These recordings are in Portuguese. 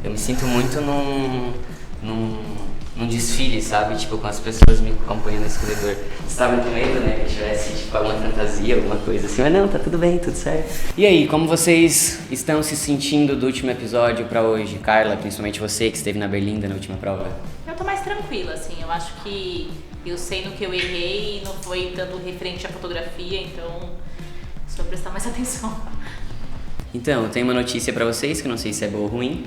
Eu me sinto muito num desfile, sabe? Tipo, com as pessoas me acompanhando nesse corredor. Você tava com medo, né? Que eu tivesse, tipo, alguma fantasia, alguma coisa assim. Mas não, tá tudo bem, tudo certo. E aí, como vocês estão se sentindo do último episódio pra hoje? Carla, principalmente você que esteve na Berlinda na última prova. Eu tô mais tranquila, assim. Eu acho que eu sei no que eu errei e não foi tanto referente à fotografia, então só prestar mais atenção. Então, eu tenho uma notícia pra vocês, que eu não sei se é boa ou ruim,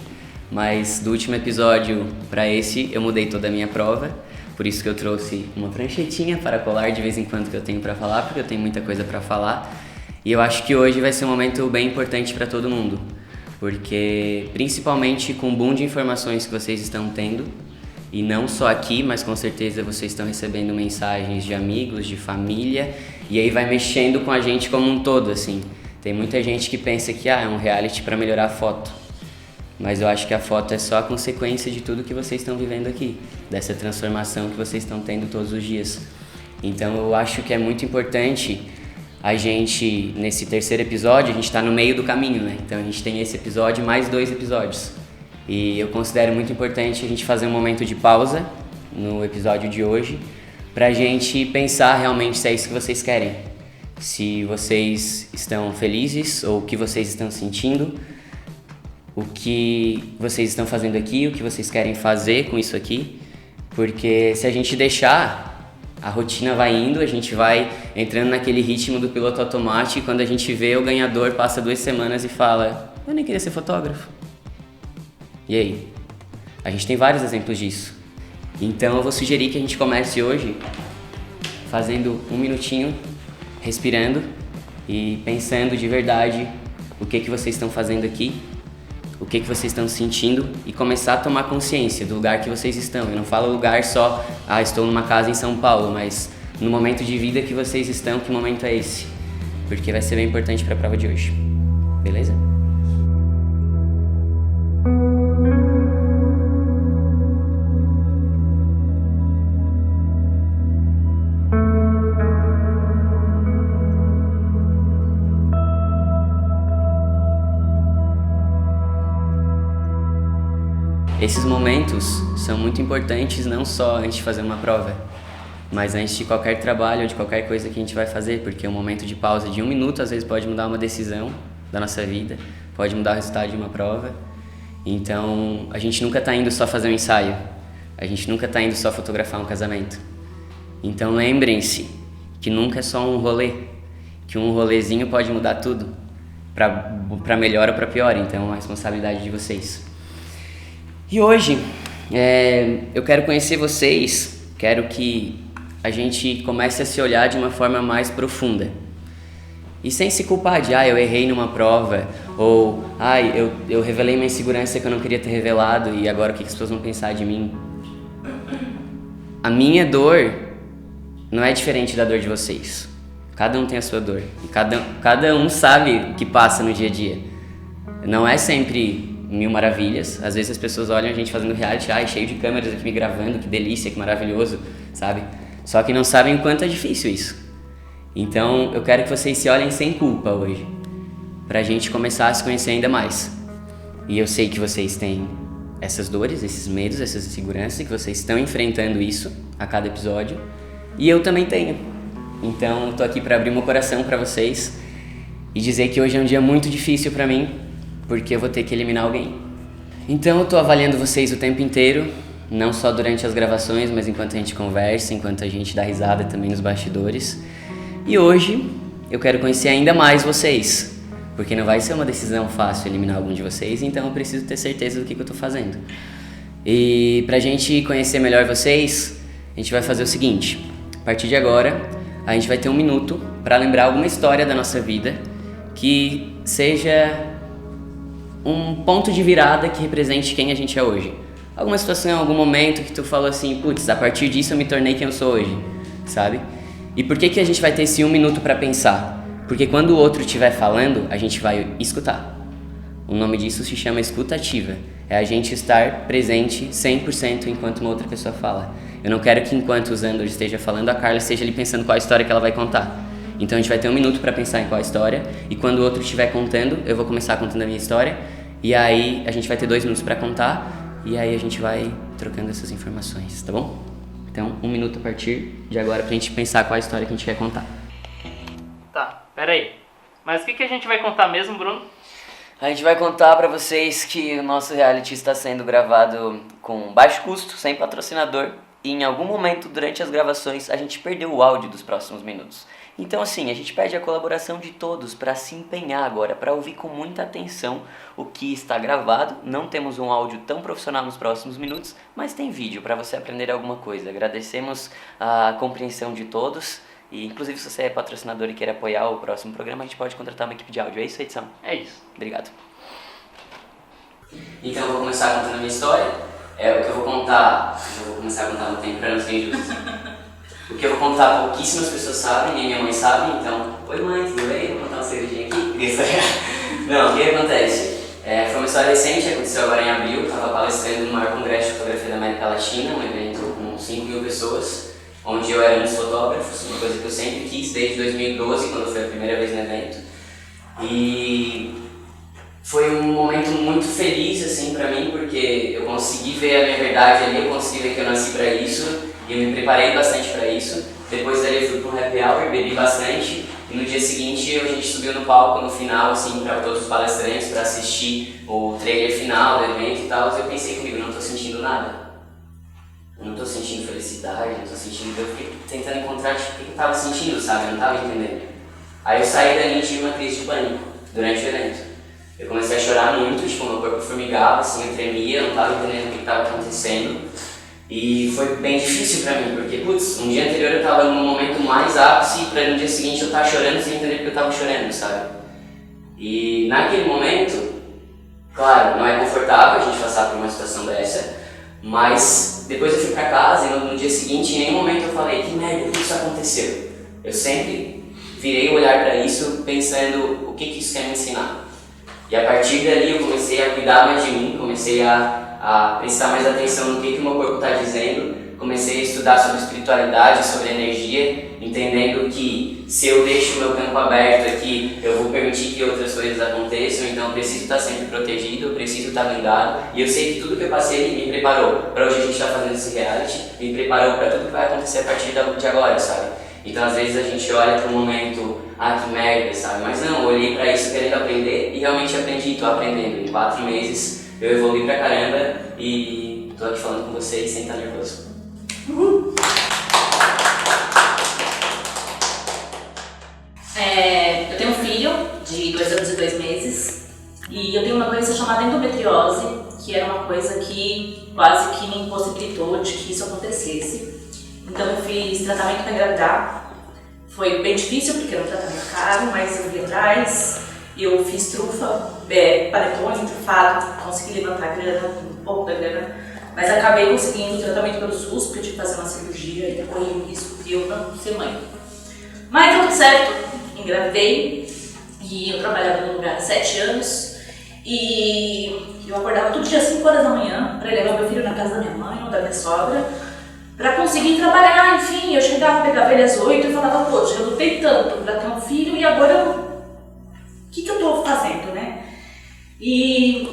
mas do último episódio para esse eu mudei toda a minha prova, por isso que eu trouxe uma pranchetinha para colar de vez em quando que eu tenho para falar, porque eu tenho muita coisa para falar. E eu acho que hoje vai ser um momento bem importante para todo mundo, porque principalmente com o boom de informações que vocês estão tendo, e não só aqui, mas com certeza vocês estão recebendo mensagens de amigos, de família, e aí vai mexendo com a gente como um todo, assim. Tem muita gente que pensa que é um reality para melhorar a foto. Mas eu acho que a foto é só a consequência de tudo que vocês estão vivendo aqui, dessa transformação que vocês estão tendo todos os dias. Então eu acho que é muito importante a gente, nesse terceiro episódio, a gente está no meio do caminho, né? Então a gente tem esse episódio mais 2 episódios. E eu considero muito importante a gente fazer um momento de pausa no episódio de hoje, pra gente pensar realmente se é isso que vocês querem. Se vocês estão felizes ou o que vocês estão sentindo, o que vocês estão fazendo aqui, o que vocês querem fazer com isso aqui, porque se a gente deixar, a rotina vai indo, a gente vai entrando naquele ritmo do piloto automático e quando a gente vê o ganhador passa 2 semanas e fala, eu nem queria ser fotógrafo. E aí? A gente tem vários exemplos disso. Então eu vou sugerir que a gente comece hoje fazendo 1 minutinho, respirando e pensando de verdade o que vocês estão fazendo aqui, o que vocês estão sentindo e começar a tomar consciência do lugar que vocês estão. Eu não falo lugar só, estou numa casa em São Paulo, mas no momento de vida que vocês estão, que momento é esse? Porque vai ser bem importante para a prova de hoje. Beleza? Esses momentos são muito importantes não só antes de fazer uma prova, mas antes de qualquer trabalho ou de qualquer coisa que a gente vai fazer, porque um momento de pausa de 1 minuto às vezes pode mudar uma decisão da nossa vida, pode mudar o resultado de uma prova. Então a gente nunca está indo só fazer um ensaio, a gente nunca está indo só fotografar um casamento. Então lembrem-se que nunca é só um rolê, que um rolezinho pode mudar tudo, para melhor ou para pior, então a responsabilidade de vocês. E hoje, eu quero conhecer vocês, quero que a gente comece a se olhar de uma forma mais profunda. E sem se culpar de, eu errei numa prova, ou, eu revelei minha insegurança que eu não queria ter revelado e agora o que as pessoas vão pensar de mim? A minha dor não é diferente da dor de vocês. Cada um tem a sua dor e cada um sabe o que passa no dia a dia. Não é sempre 1000 maravilhas. Às vezes as pessoas olham a gente fazendo reality, cheio de câmeras aqui me gravando, que delícia, que maravilhoso, sabe? Só que não sabem o quanto é difícil isso. Então eu quero que vocês se olhem sem culpa hoje, pra gente começar a se conhecer ainda mais. E eu sei que vocês têm essas dores, esses medos, essas inseguranças, que vocês estão enfrentando isso a cada episódio, e eu também tenho. Então eu tô aqui pra abrir meu coração pra vocês e dizer que hoje é um dia muito difícil pra mim, porque eu vou ter que eliminar alguém. Então eu tô avaliando vocês o tempo inteiro, não só durante as gravações, mas enquanto a gente conversa, enquanto a gente dá risada também nos bastidores. E hoje eu quero conhecer ainda mais vocês, porque não vai ser uma decisão fácil eliminar algum de vocês, então eu preciso ter certeza do que eu tô fazendo. E pra gente conhecer melhor vocês, a gente vai fazer o seguinte: a partir de agora, a gente vai ter 1 minuto para lembrar alguma história da nossa vida que seja um ponto de virada que represente quem a gente é hoje. Alguma situação, algum momento que tu falou assim, putz, a partir disso eu me tornei quem eu sou hoje, sabe? E por que a gente vai ter esse 1 minuto para pensar? Porque quando o outro estiver falando, a gente vai escutar. O nome disso se chama escuta ativa. É a gente estar presente 100% enquanto uma outra pessoa fala. Eu não quero que enquanto o Zander esteja falando, a Carla esteja ali pensando qual a história que ela vai contar. Então a gente vai ter 1 minuto para pensar em qual a história, e quando o outro estiver contando, eu vou começar contando a minha história, E aí a gente vai ter 2 minutos para contar e aí a gente vai trocando essas informações, tá bom? Então, 1 minuto a partir de agora pra gente pensar qual a história que a gente quer contar. Tá, peraí. Mas o que a gente vai contar mesmo, Bruno? A gente vai contar pra vocês que o nosso reality está sendo gravado com baixo custo, sem patrocinador. E em algum momento durante as gravações a gente perdeu o áudio dos próximos minutos. Então assim, a gente pede a colaboração de todos para se empenhar agora, para ouvir com muita atenção o que está gravado. Não temos um áudio tão profissional nos próximos minutos, mas tem vídeo para você aprender alguma coisa. Agradecemos a compreensão de todos e inclusive se você é patrocinador e quer apoiar o próximo programa, a gente pode contratar uma equipe de áudio. É isso, edição? É isso. Obrigado. Então eu vou começar contando a minha história. O que eu vou contar, eu vou começar a contar no tempo para não ser injusto. O que eu vou contar pouquíssimas pessoas sabem, nem minha mãe sabe, então... Oi mãe, tudo bem? Vou contar uma segredinha aqui. Não, o que acontece? Foi uma história recente, aconteceu agora em abril, eu estava palestrando no maior congresso de fotografia da América Latina, um evento com 5.000 pessoas, onde eu era um dos fotógrafos, uma coisa que eu sempre quis desde 2012, quando foi a primeira vez no evento. E foi um momento muito feliz assim pra mim, porque eu consegui ver a minha verdade ali, eu consegui ver que eu nasci pra isso, e eu me preparei bastante pra isso. Depois dali eu fui pra um happy hour, bebi bastante, e no dia seguinte a gente subiu no palco no final, assim, pra todos os palestrantes, pra assistir o trailer final do evento e tal, e eu pensei comigo, não tô sentindo nada. Eu não tô sentindo felicidade, não tô sentindo... Eu fiquei tentando encontrar tipo, o que eu tava sentindo, sabe? Eu não tava entendendo. Aí eu saí dali e tive uma crise de pânico durante o evento. Eu comecei a chorar muito, tipo, meu corpo formigava, assim, eu tremia, eu não tava entendendo o que estava acontecendo. E foi bem difícil pra mim, porque, putz, um dia anterior eu tava num momento mais ápice, pra no dia seguinte eu tava chorando sem entender porque eu tava chorando, sabe? E naquele momento, claro, não é confortável a gente passar por uma situação dessa, mas depois eu fui pra casa e no dia seguinte, em nenhum momento eu falei, que merda, por que isso aconteceu? Eu sempre virei o olhar pra isso pensando, o que isso quer me ensinar? E a partir dali eu comecei a cuidar mais de mim, comecei a prestar mais atenção no que o meu corpo está dizendo, comecei a estudar sobre espiritualidade, sobre energia, entendendo que se eu deixo o meu campo aberto aqui, eu vou permitir que outras coisas aconteçam, então eu preciso estar sempre protegido, eu preciso estar blindado, e eu sei que tudo que eu passei me preparou para hoje a gente estar fazendo esse reality, me preparou para tudo que vai acontecer a partir de agora, sabe? Então às vezes a gente olha para um momento, que merda, sabe? Mas não, eu olhei para isso querendo aprender e realmente aprendi, estou aprendendo. Em 4 meses eu evolui pra caramba e tô aqui falando com vocês sem estar nervoso. Eu tenho um filho de 2 anos e 2 meses e eu tenho uma doença chamada endometriose, que era uma coisa que quase que me impossibilitou de que isso acontecesse. Então eu fiz tratamento para engravidar. Foi bem difícil porque era um tratamento caro, mas eu fui atrás, eu fiz trufa, panetone, trufado, consegui levantar a grana, um pouco da grana, mas acabei conseguindo tratamento pelo SUS, porque eu tive que fazer uma cirurgia e corri o risco de eu não ser mãe. Mas deu tudo certo, engravidei e eu trabalhava no lugar há 7 anos e eu acordava todo dia às 5 horas da manhã para levar meu filho na casa da minha mãe ou da minha sogra, para conseguir trabalhar. Enfim, eu chegava, pegava ele às 8 e falava, poxa, eu lutei tanto para ter um filho e agora o que eu estou fazendo, né? E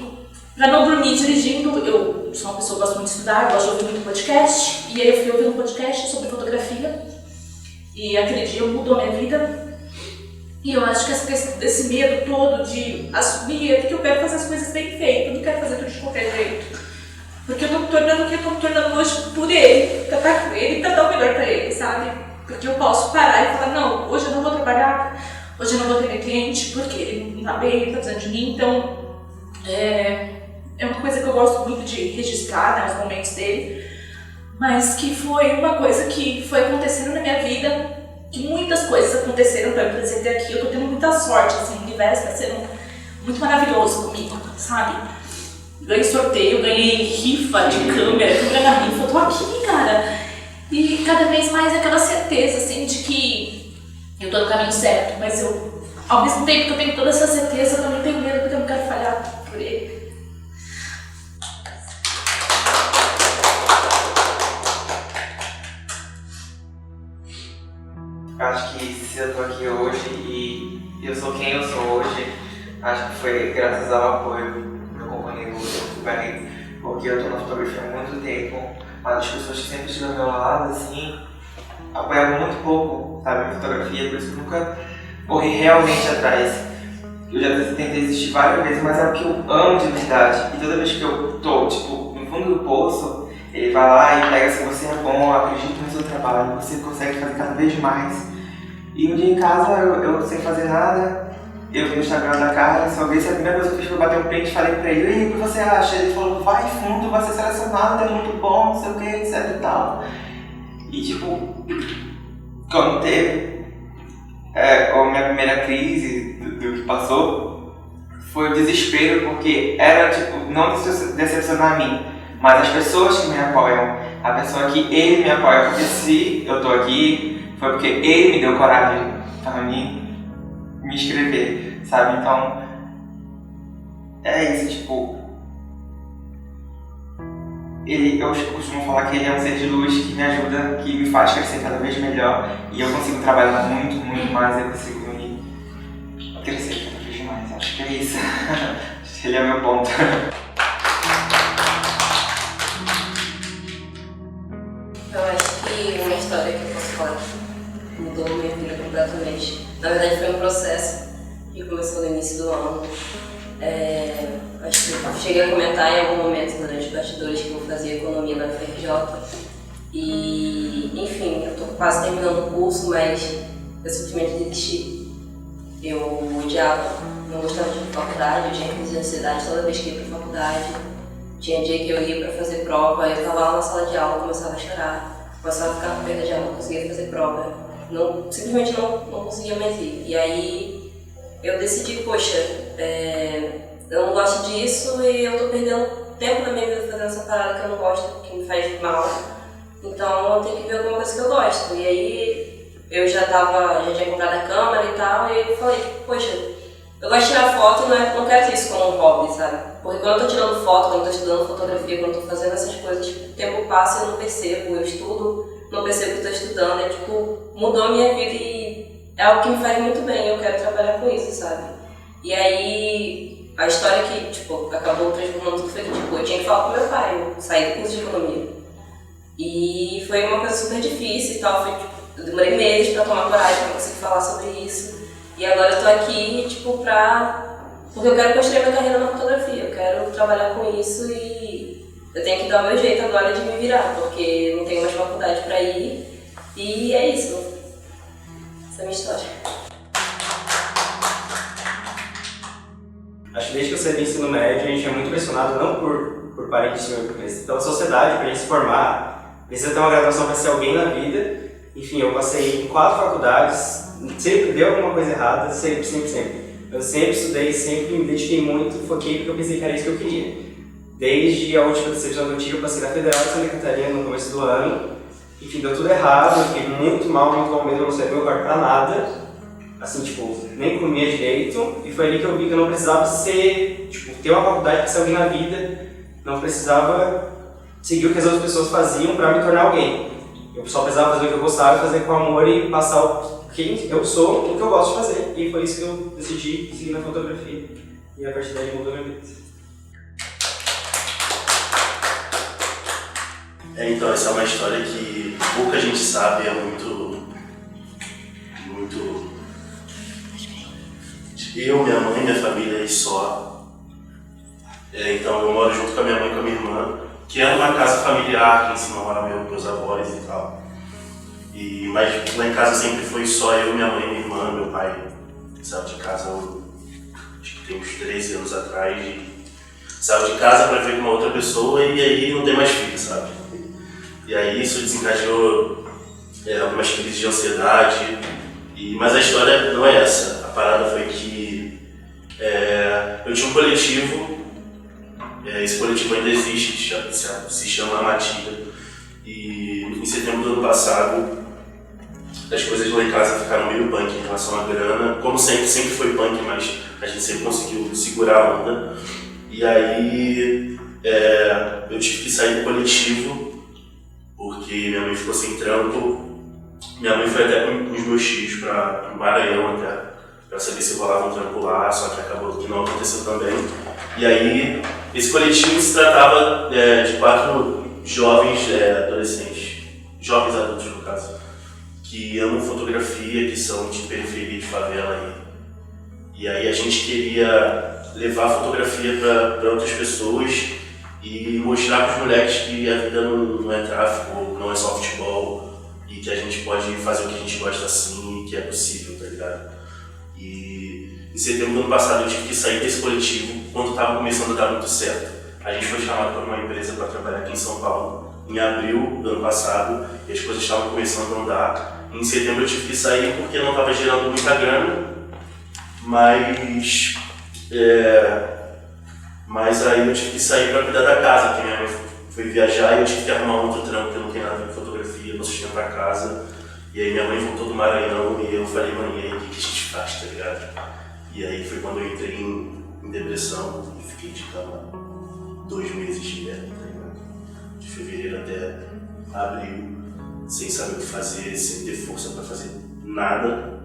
para não dormir dirigindo, eu sou uma pessoa que gosta muito de estudar, gosto de ouvir muito podcast, e aí eu fui ouvir um podcast sobre fotografia e aquele dia mudou minha vida. E eu acho que essa questão desse medo todo de assumir é que eu quero fazer as coisas bem feitas, eu não quero fazer tudo de qualquer jeito. Porque eu tô me tornando o que eu tô me tornando hoje por ele, pra estar com ele e pra dar o melhor pra ele, sabe? Porque eu posso parar e falar, não, hoje eu não vou trabalhar, hoje eu não vou ter cliente, porque ele não tá bem, ele tá precisando de mim. Então, é uma coisa que eu gosto muito de registrar, né, os momentos dele, mas que foi uma coisa que foi acontecendo na minha vida, que muitas coisas aconteceram pra me trazer até aqui. Eu tô tendo muita sorte, assim, o universo tá sendo muito maravilhoso comigo, sabe? Ganhei sorteio, ganhei rifa de câmera na rifa, eu tô aqui, cara. E cada vez mais aquela certeza, assim, de que eu tô no caminho certo, mas eu, ao mesmo tempo que eu tenho toda essa certeza, eu também tenho medo porque eu não quero falhar por ele. Acho que se eu tô aqui hoje e eu sou quem eu sou hoje, acho que foi graças ao apoio também, porque eu tô na fotografia há muito tempo, mas as pessoas que sempre estiveram ao meu lado, assim, apoiavam muito pouco, sabe, a fotografia, por isso que eu nunca corri realmente atrás. Eu já tentei desistir várias vezes, mas é o que eu amo de verdade. E toda vez que eu tô, tipo, no fundo do poço, ele vai lá e pega assim, você é bom, acredita no seu trabalho, você consegue fazer cada vez mais. E um dia em casa, eu sem fazer nada, eu vi no Instagram da cara, só vi, a primeira coisa que eu fiz foi bater um print e falei pra ele, e o que você acha? Ele falou, vai fundo, vai ser selecionado, é muito bom, não sei o que, etc e tal. E tipo, quando teve a minha primeira crise do que passou, foi o desespero, porque era tipo, não decepcionar a mim, mas as pessoas que me apoiam, a pessoa que ele me apoia, porque se eu tô aqui, foi porque ele me deu coragem para me inscrever, sabe? Então, é isso, tipo, eu costumo falar que ele é um ser de luz que me ajuda, que me faz crescer cada vez melhor, e eu consigo trabalhar muito, muito mais, eu consigo me crescer cada vez mais, acho que é isso. Ele é o meu ponto. Eu acho que uma história que eu posso falar que mudou minha vida completamente. Na verdade foi um processo que começou no início do ano. Acho que eu cheguei a comentar em algum momento durante os bastidores que eu fazia economia na UFRJ. E, enfim, eu estou quase terminando o curso, mas eu simplesmente desisti. Eu odiava, não gostava de faculdade, eu tinha crise de ansiedade toda vez que ia para a faculdade. Tinha dia que eu ia para fazer prova, eu estava lá na sala de aula, começava a chorar, começava a ficar com perda de aula, não conseguia fazer prova. Simplesmente não conseguia mais ir. E aí eu decidi, poxa, eu não gosto disso e eu tô perdendo tempo na minha vida fazendo essa parada que eu não gosto, que me faz mal. Então eu tenho que ver alguma coisa que eu gosto. E aí eu já tinha comprado a câmera e tal, e eu falei, poxa, eu gosto de tirar foto e não quero ter isso como um hobby, sabe? Porque quando eu tô tirando foto, quando eu tô estudando fotografia, quando eu tô fazendo essas coisas, tipo, o tempo passa e eu não percebo, eu estudo, não percebo que eu tô estudando, tipo, mudou a minha vida e é algo que me faz muito bem, eu quero trabalhar com isso, sabe? E aí, a história que, tipo, acabou transformando tudo foi que, tipo, eu tinha que falar com meu pai, eu saí do curso de economia. E foi uma coisa super difícil e tal, eu demorei meses pra tomar coragem, pra conseguir falar sobre isso. E agora eu tô aqui, tipo, porque eu quero construir minha carreira na fotografia, eu quero trabalhar com isso e eu tenho que dar o meu jeito agora de me virar, porque não tenho mais faculdade pra ir. E é isso. Essa é a minha história. Acho que desde que eu saí do ensino médio, a gente é muito pressionado, não por parentes, mas pela sociedade, pra gente se formar. Precisa ter uma graduação para ser alguém na vida. Enfim, eu passei em 4 faculdades, sempre deu alguma coisa errada, sempre. Eu sempre estudei, sempre me dediquei muito, foquei porque eu pensei que era isso que eu queria. Desde a última decepção que eu tive, eu passei na Federal de Santa Catarina no começo do ano. Enfim, deu tudo errado, eu fiquei muito mal mesmo, eu não sabia meu quarto pra nada. Assim, tipo, nem comia direito. E foi ali que eu vi que eu não precisava ter uma faculdade para ser alguém na vida. Não precisava seguir o que as outras pessoas faziam para me tornar alguém. Eu só precisava fazer o que eu gostava, fazer com amor e passar quem eu sou, o que eu gosto de fazer. E foi isso que eu decidi seguir na fotografia. E a partir daí mudou a minha vida. Então, essa é uma história que pouca gente sabe, é muito... Eu, minha mãe, minha família e só. Então eu moro junto com a minha mãe e com a minha irmã, que é uma casa familiar, que em cima moram meus avós e tal. Mas lá em casa sempre foi só eu, minha mãe e minha irmã. Meu pai saiu de casa, acho que tem uns 13 anos atrás, saiu de casa para viver com uma outra pessoa e aí não tem mais filho, sabe? E aí isso desencadeou algumas crises de ansiedade, mas a história não é essa. A parada foi que eu tinha um coletivo, esse coletivo ainda existe, se chama Matilha, e em setembro do ano passado as coisas lá em casa ficaram meio punk em relação à grana, como sempre foi punk, mas a gente sempre conseguiu segurar a onda. E aí eu tive que sair do coletivo, porque minha mãe ficou sem trampo. Minha mãe foi até com os meus tios para o Maranhão até, para saber se rolava um trampo lá, só que acabou que não aconteceu também. E aí, esse coletivo se tratava de 4 jovens adolescentes, jovens adultos no caso, que amam fotografia, que são de periferia, de favela. E aí a gente queria levar a fotografia para outras pessoas e mostrar para os moleques que a vida não é tráfico, não é só futebol, e que a gente pode fazer o que a gente gosta assim, e que é possível, tá ligado? E em setembro do ano passado eu tive que sair desse coletivo quando estava começando a dar muito certo. A gente foi chamado por uma empresa para trabalhar aqui em São Paulo em abril do ano passado e as coisas estavam começando a andar. Em setembro eu tive que sair porque não estava gerando muita grana, mas aí eu tive que sair para cuidar da casa, porque minha mãe foi viajar e eu tive que arrumar outro trampo que eu não tenho nada a ver com fotografia, não sustentar a casa. E aí minha mãe voltou do Maranhão e eu falei, mãe, e aí o que a gente faz, tá ligado? E aí foi quando eu entrei em depressão e fiquei de cama 2 meses direto, tá ligado? De fevereiro até abril, sem saber o que fazer, sem ter força pra fazer nada.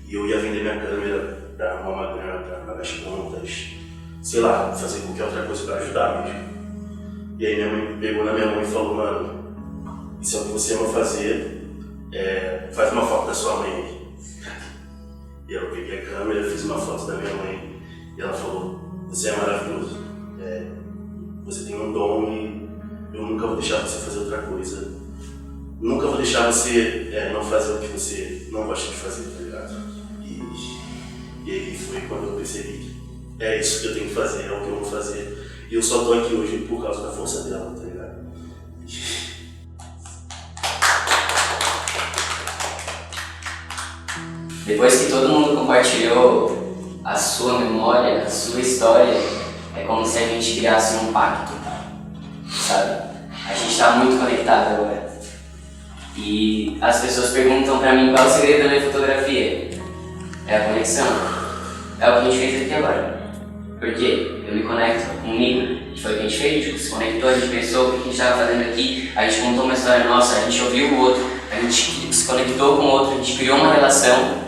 E eu ia vender minha câmera pra arrumar uma grana, pra pagar as contas, sei lá, fazer qualquer outra coisa pra ajudar mesmo. E aí minha mãe pegou na minha mão e falou, mano, isso é o que você ama fazer, faz uma foto da sua mãe aí. E eu peguei a câmera, fiz uma foto da minha mãe e ela falou, você é maravilhoso, você tem um dom e eu nunca vou deixar você fazer outra coisa, nunca vou deixar você não fazer o que você não gosta de fazer, tá ligado? E aí foi quando eu percebi que é isso que eu tenho que fazer, é o que eu vou fazer. E eu só tô aqui hoje por causa da força dela, tá ligado? Depois que todo mundo compartilhou a sua memória, a sua história, é como se a gente criasse um pacto, sabe? A gente tá muito conectado agora. E as pessoas perguntam pra mim qual é o segredo da minha fotografia. É a conexão. É o que a gente fez aqui agora. Por quê? Eu me conecto comigo. Foi o que a gente fez, a gente se conectou, a gente pensou o que a gente estava fazendo aqui, a gente contou uma história nossa, a gente ouviu o outro, a gente se conectou com o outro, a gente criou uma relação.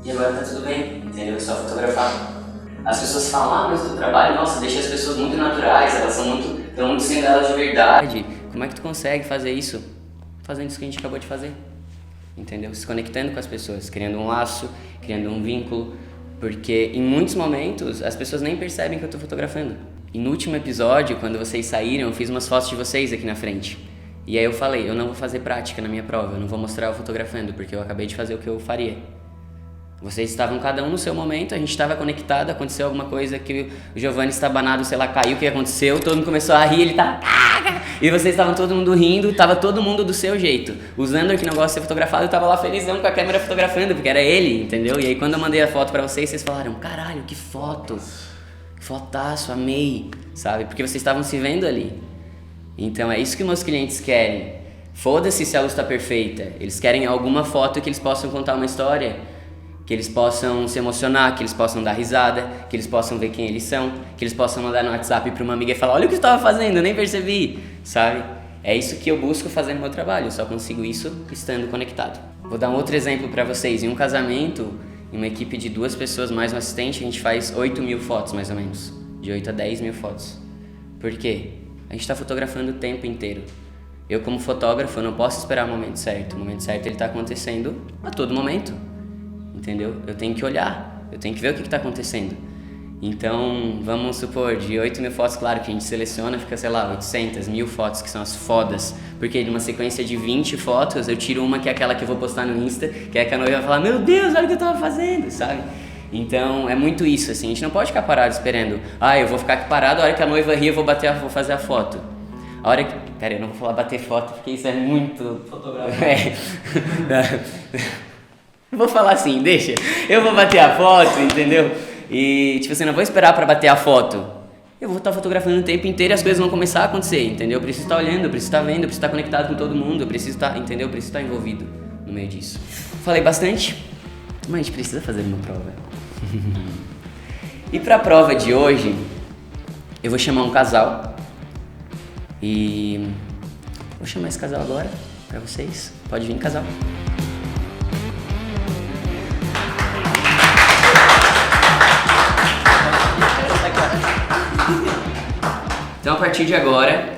E agora tá tudo bem, entendeu? É só fotografar. As pessoas falam, mas o trabalho, nossa, deixa as pessoas muito naturais, elas estão muito sendo elas de verdade. Como é que tu consegue fazer isso? Fazendo isso que a gente acabou de fazer, entendeu? Se conectando com as pessoas, criando um laço, criando um vínculo, porque em muitos momentos as pessoas nem percebem que eu tô fotografando. E no último episódio, quando vocês saíram, eu fiz umas fotos de vocês aqui na frente. E aí eu falei, eu não vou fazer prática na minha prova, eu não vou mostrar eu fotografando, porque eu acabei de fazer o que eu faria. Vocês estavam cada um no seu momento, a gente estava conectado, aconteceu alguma coisa que o Giovanni estabanado, sei lá, caiu, o que aconteceu, todo mundo começou a rir, ele tava... E vocês estavam todo mundo rindo, tava todo mundo do seu jeito. O Zander, que não gosta de ser fotografado, tava lá felizão com a câmera fotografando, porque era ele, entendeu? E aí quando eu mandei a foto pra vocês, vocês falaram, caralho, que foto, que fotaço, amei, sabe? Porque vocês estavam se vendo ali. Então é isso que meus clientes querem. Foda-se se a luz tá perfeita, eles querem alguma foto que eles possam contar uma história, que eles possam se emocionar, que eles possam dar risada, que eles possam ver quem eles são, que eles possam mandar no WhatsApp pra uma amiga e falar, olha o que eu estava fazendo, eu nem percebi, sabe? É isso que eu busco fazer no meu trabalho, eu só consigo isso estando conectado. Vou dar um outro exemplo pra vocês. Em um casamento, em uma equipe de 2 pessoas mais um assistente, a gente faz 8.000 fotos mais ou menos, de 8 a 10.000 fotos. Por quê? A gente tá fotografando o tempo inteiro. Eu como fotógrafo, eu não posso esperar o momento certo ele tá acontecendo a todo momento. Entendeu? Eu tenho que olhar, eu tenho que ver o que está acontecendo. Então, vamos supor, de 8.000 fotos, claro que a gente seleciona, fica, sei lá, 800, 1.000 fotos, que são as fodas. Porque de uma sequência de 20 fotos, eu tiro uma que é aquela que eu vou postar no Insta, que é que a noiva vai falar, meu Deus, olha o que eu tava fazendo, sabe? Então, é muito isso, assim, a gente não pode ficar parado esperando, eu vou ficar aqui parado, a hora que a noiva rir, eu vou fazer a foto. A hora que... Cara, eu não vou falar bater foto, porque isso é muito... Fotográfico. Vou falar assim, deixa, eu vou bater a foto, entendeu? E, tipo assim, não vou esperar pra bater a foto. Eu vou estar fotografando o tempo inteiro e as coisas vão começar a acontecer, entendeu? Eu preciso estar olhando, eu preciso estar vendo, eu preciso estar conectado com todo mundo, eu preciso estar, entendeu? Eu preciso estar envolvido no meio disso. Falei bastante, mas a gente precisa fazer uma prova. E pra prova de hoje, eu vou chamar um casal. E vou chamar esse casal agora pra vocês. Pode vir, casal. Então a partir de agora,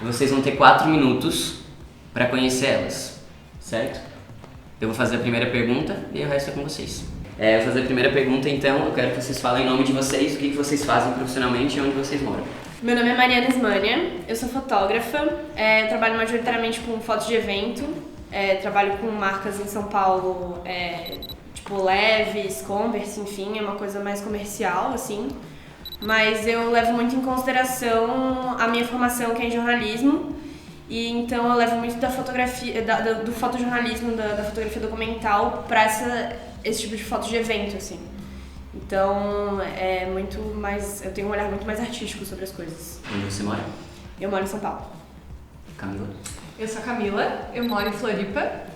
vocês vão ter 4 minutos para conhecer elas, certo? Eu vou fazer a primeira pergunta e o resto é com vocês. Eu vou fazer a primeira pergunta, então eu quero que vocês falem em nome de vocês, o que vocês fazem profissionalmente e onde vocês moram. Meu nome é Mariana Ismânia, eu sou fotógrafa, trabalho majoritariamente com fotos de evento, trabalho com marcas em São Paulo, tipo Levi's, Converse, enfim, é uma coisa mais comercial, assim. Mas eu levo muito em consideração a minha formação, que é em jornalismo, e então eu levo muito da fotografia, do fotojornalismo, da fotografia documental para esse tipo de foto de evento, assim. Então é muito mais, eu tenho um olhar muito mais artístico sobre as coisas. Onde você mora? Eu moro em São Paulo. Camila? Eu sou a Camila, eu moro em Floripa.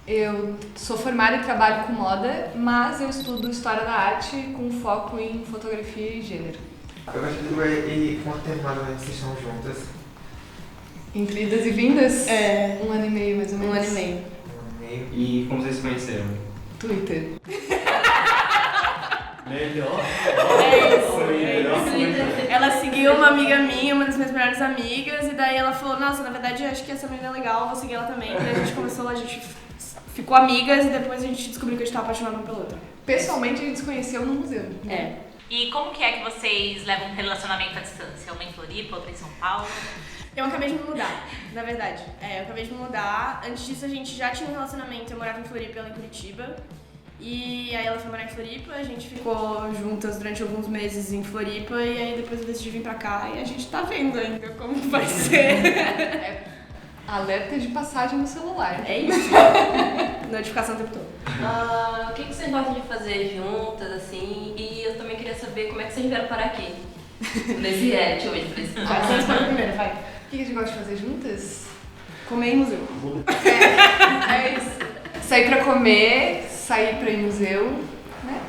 Eu sou formada e trabalho com moda, mas eu estudo História da Arte com foco em fotografia e gênero. Eu gosto de saber, e quanto tempo mais ou menos vocês estão juntas? Entre idas e vindas? 1 ano e meio, mais ou menos. 1 ano e meio. 1 ano e meio. E como vocês se conheceram? Twitter. Melhor. Ela seguiu uma amiga minha, uma das minhas melhores amigas, e daí ela falou, nossa, na verdade eu acho que essa menina é legal, vou seguir ela também. Daí a gente ficou amigas e depois a gente descobriu que a gente tava apaixonada uma pela outra. Pessoalmente a gente se conheceu no museu. E como que é que vocês levam um relacionamento à distância? Uma em Floripa, outra em São Paulo? Eu acabei de me mudar, na verdade. Eu acabei de me mudar. Antes disso a gente já tinha um relacionamento, eu morava em Floripa e ela em Curitiba. E aí ela foi morar em Floripa, a gente ficou juntas durante alguns meses em Floripa e aí depois eu decidi vir pra cá e a gente tá vendo ainda como vai ser. Alerta de passagem no celular. É isso. Notificação o tempo todo. O que vocês gostam de fazer juntas, assim? E eu também queria saber como é que vocês vieram parar aqui. Nesse reality hoje, por exemplo. Vocês foram primeiro, vai. O que a gente gosta de fazer juntas? Comer em museu. É isso. Sair pra comer, sair pra ir no museu, né?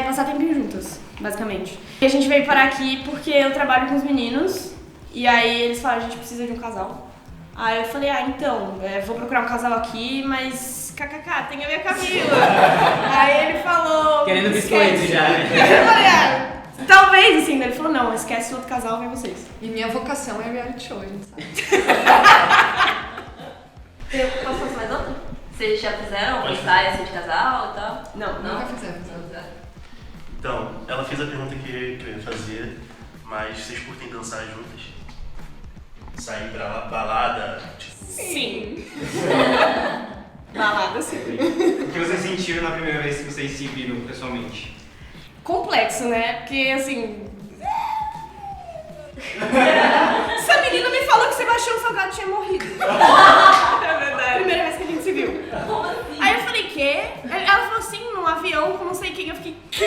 E passar tempinho juntas, basicamente. E a gente veio parar aqui porque eu trabalho com os meninos e aí eles falaram, a gente precisa de um casal. Aí eu falei, então, vou procurar um casal aqui, mas kkk, tem a minha Camila. Aí ele falou... Querendo biscoito já, né? Eu falei, talvez, assim. Ele falou, não, esquece o outro casal, vem vocês. E minha vocação é reality show, a gente sabe. Eu posso fazer mais outra? Vocês já fizeram ensaio assim de casal e tal? Não. Nunca fizemos. Então, ela fez a pergunta que eu ia fazer, mas vocês curtem dançar juntas? Sair pra balada, tipo... Sim. Balada, sim. O que vocês sentiram na primeira vez que vocês se viram pessoalmente? Complexo, né? Porque, assim... Essa menina me falou que Sebastião Salgado tinha morrido. É verdade. Primeira vez que a gente se viu. Como assim? Aí eu falei, quê? Ela falou assim, num avião com não sei quem. Eu fiquei, quê?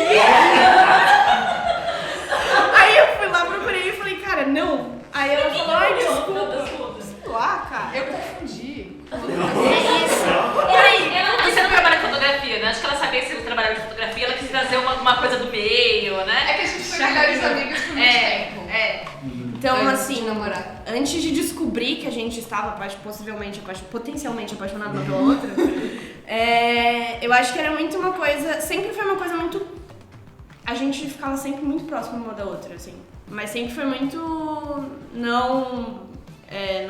Aí eu fui lá, procurei e falei, cara, não. Aí ela falou, ai, desculpa. Sei lá, cara. Eu confundi. É isso. Você não trabalha com fotografia, né? Acho que ela sabia que você trabalhava de fotografia, ela quis trazer uma coisa do meio, né? É que a gente foi melhores amigas por muito tempo. Então, Antes assim, de namorar. antes de descobrir que a gente estava potencialmente apaixonada uma pela outra, eu acho que era muito uma coisa, sempre foi uma coisa muito, a gente ficava sempre muito próximo uma da outra, assim, mas sempre foi muito, não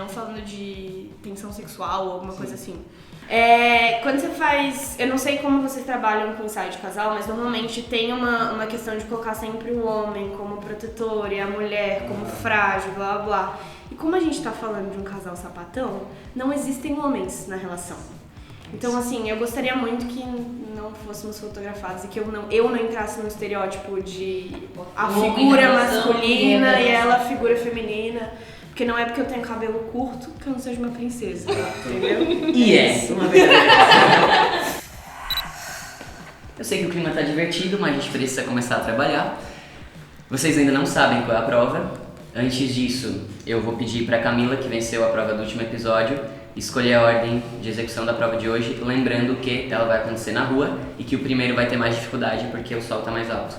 falando de tensão sexual ou alguma coisa assim. Quando você faz, eu não sei como vocês trabalham com ensaio de casal, mas normalmente tem uma questão de colocar sempre o homem como protetor e a mulher como frágil, blá blá blá. E como a gente tá falando de um casal sapatão, não existem homens na relação. Então, assim, eu gostaria muito que não fôssemos fotografados e que eu não entrasse no estereótipo de a figura masculina e ela a figura feminina. Porque não é porque eu tenho cabelo curto que eu não seja uma princesa, entendeu? E uma verdade. Eu sei que o clima tá divertido, mas a gente precisa começar a trabalhar. Vocês ainda não sabem qual é a prova. Antes disso, eu vou pedir pra Camila, que venceu a prova do último episódio, escolher a ordem de execução da prova de hoje, lembrando que ela vai acontecer na rua e que o primeiro vai ter mais dificuldade porque o sol tá mais alto.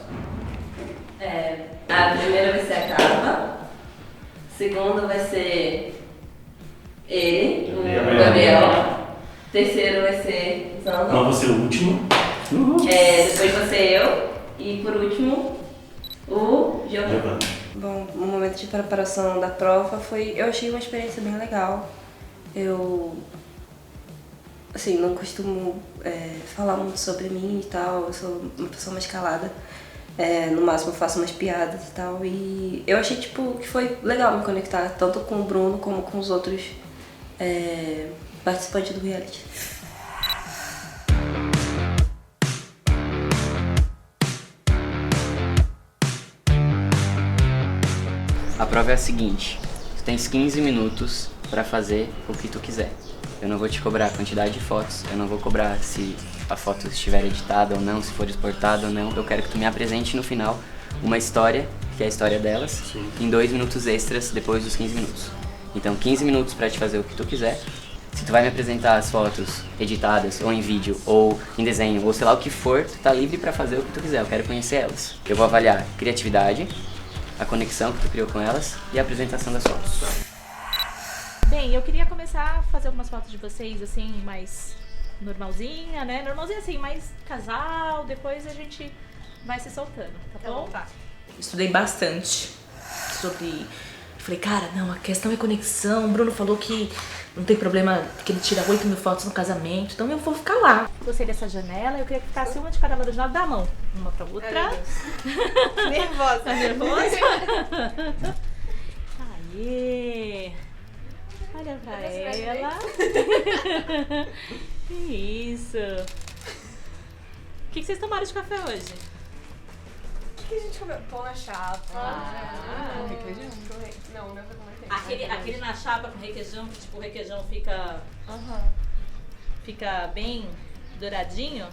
A primeira vai ser a Carla. Segundo vai ser ele, o Gabriel. Terceiro vai ser o Zandon. Não, você é o último. Depois vai ser eu. E por último, o Giovanni. Bom, o momento de preparação da prova eu achei uma experiência bem legal. Eu, assim, não costumo falar muito sobre mim e tal, eu sou uma pessoa mais calada. No máximo eu faço umas piadas e tal, e eu achei, tipo, que foi legal me conectar, tanto com o Bruno como com os outros participantes do reality. A prova é a seguinte: tu tens 15 minutos pra fazer o que tu quiser. Eu não vou te cobrar a quantidade de fotos, eu não vou cobrar se a foto estiver editada ou não, se for exportada ou não. Eu quero que tu me apresente no final uma história, que é a história delas, em 2 minutos extras depois dos 15 minutos. Então 15 minutos pra te fazer o que tu quiser. Se tu vai me apresentar as fotos editadas, ou em vídeo, ou em desenho, ou sei lá o que for, tu tá livre pra fazer o que tu quiser, eu quero conhecer elas. Eu vou avaliar criatividade, a conexão que tu criou com elas e a apresentação das fotos. Bem, eu queria começar a fazer algumas fotos de vocês, assim, mais normalzinha, né? Normalzinha assim, mais casal, depois a gente vai se soltando, tá bom? Tá. Estudei bastante sobre... Falei, cara, não, a questão é conexão. O Bruno falou que não tem problema, que ele tira 8 mil fotos no casamento, então eu vou ficar lá. Gostei dessa janela, eu queria que ficasse uma de cada lado de lado da mão. Uma pra outra. Nervosa. Tá nervosa? Aê! Olha pra ela. Isso. O que vocês tomaram de café hoje? O que a gente comeu? Pão na chapa. Requeijão? Não, o meu foi com manteiga. Aquele na chapa com requeijão, que tipo, o requeijão fica bem douradinho.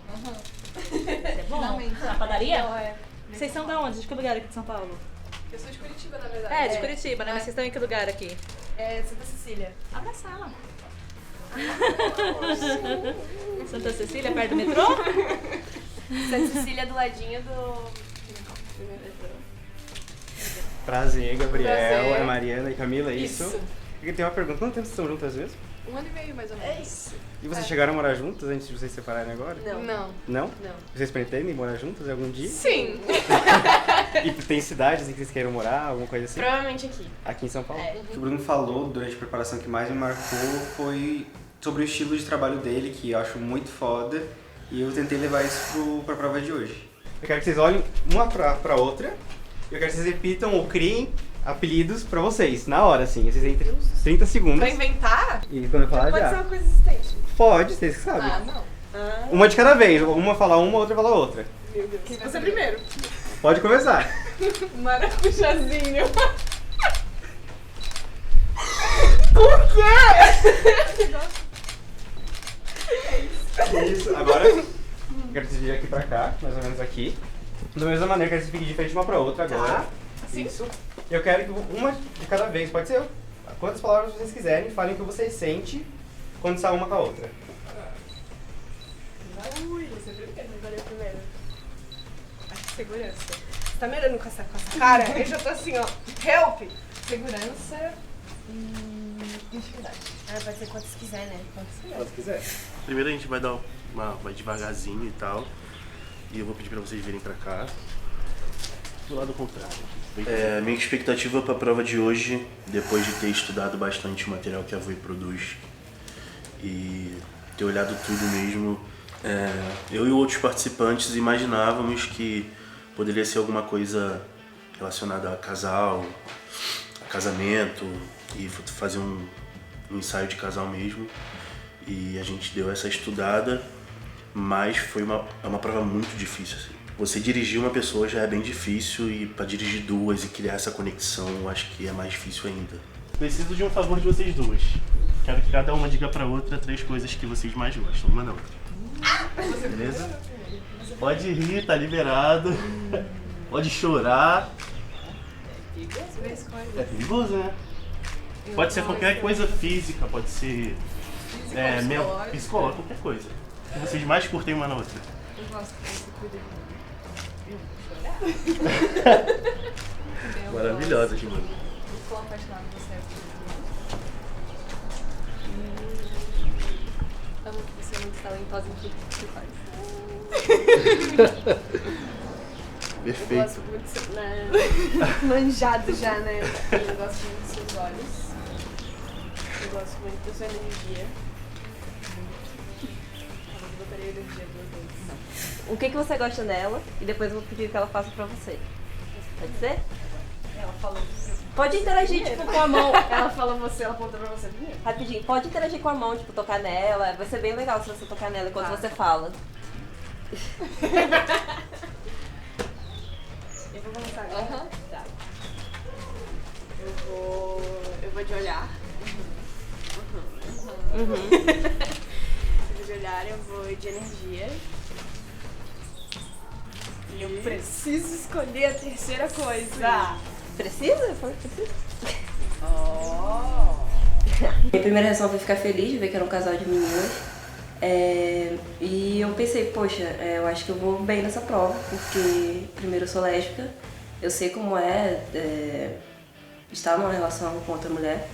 É bom? Finalmente. Na padaria? Não, Vocês são de onde? De que lugar aqui de São Paulo? Eu sou de Curitiba, na verdade. De Curitiba, né? Mas vocês estão em que lugar aqui? Santa Cecília. Abre a sala. Santa Cecília, perto do metrô? Santa Cecília do ladinho do metrô. Prazer, Gabriel, Prazer. é Mariana e Camila, é isso? Isso. Eu tenho uma pergunta, quanto tempo vocês estão juntas mesmo? 1 ano e meio, mais ou menos. E vocês chegaram a morar juntas antes de vocês se separarem agora? Não. Não? Não. Vocês pretendem morar juntas algum dia? Sim. E tem cidades em que vocês queiram morar, alguma coisa assim? Provavelmente aqui. Aqui em São Paulo? O que o Bruno falou durante a preparação que mais me marcou foi sobre o estilo de trabalho dele, que eu acho muito foda, e eu tentei levar isso pra prova de hoje. Eu quero que vocês olhem uma pra outra, e eu quero que vocês repitam ou criem apelidos pra vocês, na hora, assim. Vocês têm 30 segundos. Pra inventar? E quando eu falar Pode já. ser uma coisa existente. Pode, vocês que sabem. Ah, não. Uma de cada vez, uma fala uma, outra fala outra. Meu Deus. Você primeiro. Pode começar. Maracujazinho. Por quê? Isso, agora eu quero que vocês virem aqui pra cá, mais ou menos aqui. Da mesma maneira, eu quero que vocês fiquem de frente uma pra outra agora. Sim. Isso. Eu quero que uma de cada vez, pode ser quantas palavras vocês quiserem, falem o que vocês sentem quando sai uma com a outra. Ui, você primeiro, agora eu primeiro. Acho que segurança. Você tá me olhando com essa cara? Eu já tô assim, ó. Help! Segurança e intimidade. Pode ser quantos quiser, né? Quantos quiser. Primeiro a gente vai dar vai devagarzinho e tal. E eu vou pedir pra vocês virem pra cá. Do lado contrário. Minha expectativa pra prova de hoje, depois de ter estudado bastante o material que a Vui produz e ter olhado tudo mesmo, eu e outros participantes imaginávamos que poderia ser alguma coisa relacionada a casal, a casamento e fazer um ensaio de casal mesmo. E a gente deu essa estudada, mas foi uma prova muito difícil, assim. Você dirigir uma pessoa já é bem difícil e para dirigir duas e criar essa conexão, eu acho que é mais difícil ainda. Preciso de um favor de vocês duas. Quero que cada uma diga pra outra 3 coisas que vocês mais gostam, uma da outra. Beleza? Pode rir, tá liberado. Pode chorar. É perigoso, né? Pode ser qualquer coisa física, pode ser psicológica, qualquer coisa. O que vocês mais curtem uma na outra? Eu gosto que você cuida de mim. Maravilhosa, Gimana. Eu tô apaixonada por você. Amo que você é muito talentosa em tudo que você faz. Perfeito. Eu gosto muito dos né? Manjado já, né? Eu gosto muito dos seus olhos. Eu gosto muito da sua energia. Eu botaria energia duas vezes. O que você gosta nela e depois eu vou pedir que ela faça pra você. Pode ser? Ela falou. Pode interagir, tipo, com a mão. Ela falou você, ela apontou pra você primeiro. Rapidinho, pode interagir com a mão, tipo, tocar nela. Vai ser bem legal se você tocar nela enquanto você fala. Eu vou começar agora? Aham. Tá. Eu vou de olhar. Eu vou de olhar, eu vou de energia. E eu preciso escolher a terceira coisa. Precisa? Foi preciso? Oh! Minha primeira reação foi ficar feliz de ver que era um casal de meninas. E eu pensei, poxa, eu acho que eu vou bem nessa prova, porque primeiro eu sou lésbica, eu sei como é estar numa relação com outra mulher.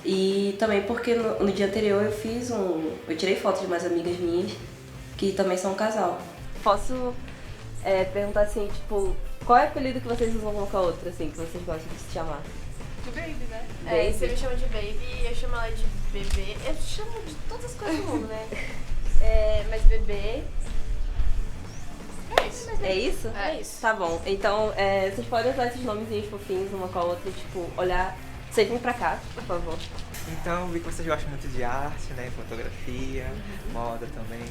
E também porque no dia anterior eu tirei foto de mais amigas minhas que também são um casal. Posso perguntar assim, tipo, qual é o apelido que vocês usam uma com a outra, assim, que vocês gostam de se chamar? De baby, né? Baby. Você me chama de baby e eu chamo ela de bebê. Eu chamo de todas as coisas do mundo, né? Mas bebê. É isso. É isso? É isso. Tá bom. Então, vocês podem usar esses nomezinhos fofinhos uma com a outra e, tipo, olhar. Vocês vêm pra cá, por favor. Então, vi que vocês gostam muito de arte, né? Fotografia, moda também.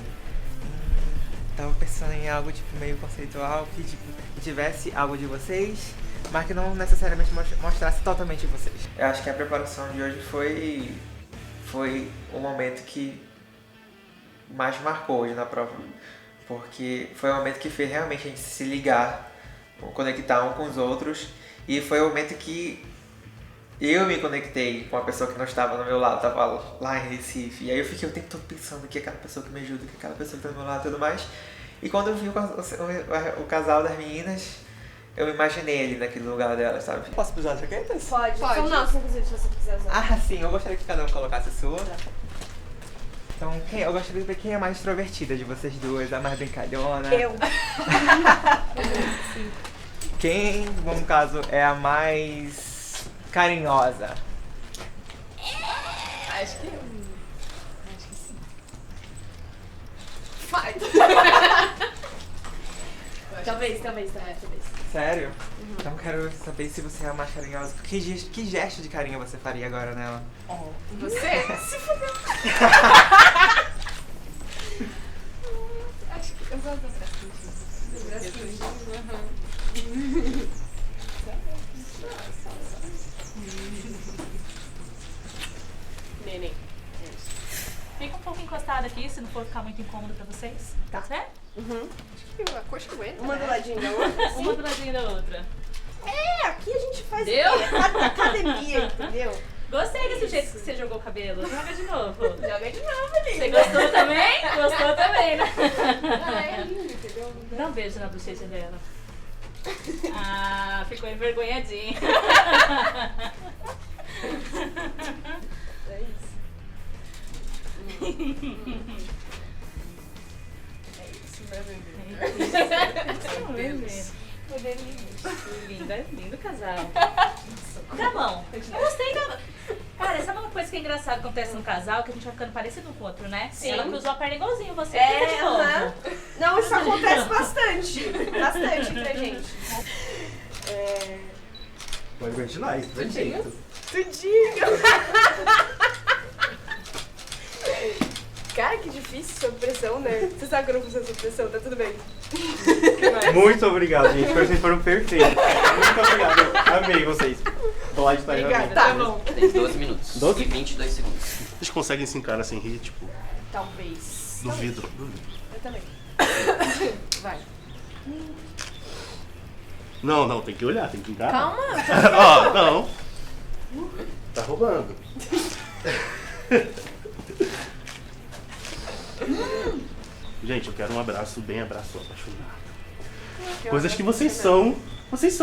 Tava pensando em algo, tipo, meio conceitual, que, tipo, tivesse algo de vocês, mas que não necessariamente mostrasse totalmente vocês. Eu acho que a preparação de hoje foi o momento que mais marcou hoje na prova. Porque foi o momento que fez realmente a gente se ligar, conectar um com os outros. E foi o momento que eu me conectei com a pessoa que não estava no meu lado, estava lá em Recife. E aí eu fiquei o tempo todo pensando que aquela pessoa que me ajuda, que aquela pessoa que está do meu lado e tudo mais. E quando eu vi o casal das meninas, eu me imaginei ali naquele lugar delas, sabe? Posso usar as jaquetas? Pode. São nossas, inclusive, se você quiser usar. Ah, sim, eu gostaria que cada um colocasse a sua. Então, eu gostaria de ver quem é a mais extrovertida de vocês duas, a mais brincalhona. Eu. Quem, no caso, é a mais carinhosa? Acho que sim. Vai. Talvez. Sério? Então quero saber se você é a mais carinhosa. Que gesto de carinho você faria agora nela? Você? Se fudeu. Acho que eu gosto do bracinho. Neném. Fica um pouco encostado aqui, se não for ficar muito incômodo pra vocês. Tá certo? Acho que a coxa aguenta. Uma né? do ladinho da outra? Uma do ladinho da outra. Aqui a gente faz Deu? o quê? Academia, entendeu? Gostei desse jeito que você jogou o cabelo. Joga de novo. Joga de novo, ali. Você gostou também? Gostou também, né? É lindo, entendeu? Dá um beijo na bochecha dela. Ah, ficou envergonhadinha. É isso. Meu Deus. Lindo casal. Tá bom. Eu gostei da... Cara, sabe uma coisa que é engraçada que acontece no casal? Que a gente vai ficando parecido um com o outro, né? Sim. Ela cruzou a perna igualzinho você. Fica de novo. Não, isso acontece bastante. Bastante entre a gente. Pode continuar, isso foi jeito. Tudinho. Cara, que difícil sob pressão, né? Você sabe que eu não funciona sob pressão, tá tudo bem. Muito obrigado, gente. Vocês foram perfeitos. Muito obrigado. Amei vocês. Tô lá de estar Obrigada, tá bom. Tem 12 minutos 12? e 22 segundos. Vocês conseguem se encarar sem rir, tipo, Talvez. duvido. Eu também. Vai. Não, tem que olhar, tem que encarar. Calma. Ó, não. Tá roubando. Gente, eu quero um abraço bem abraço apaixonado. Coisas que vocês são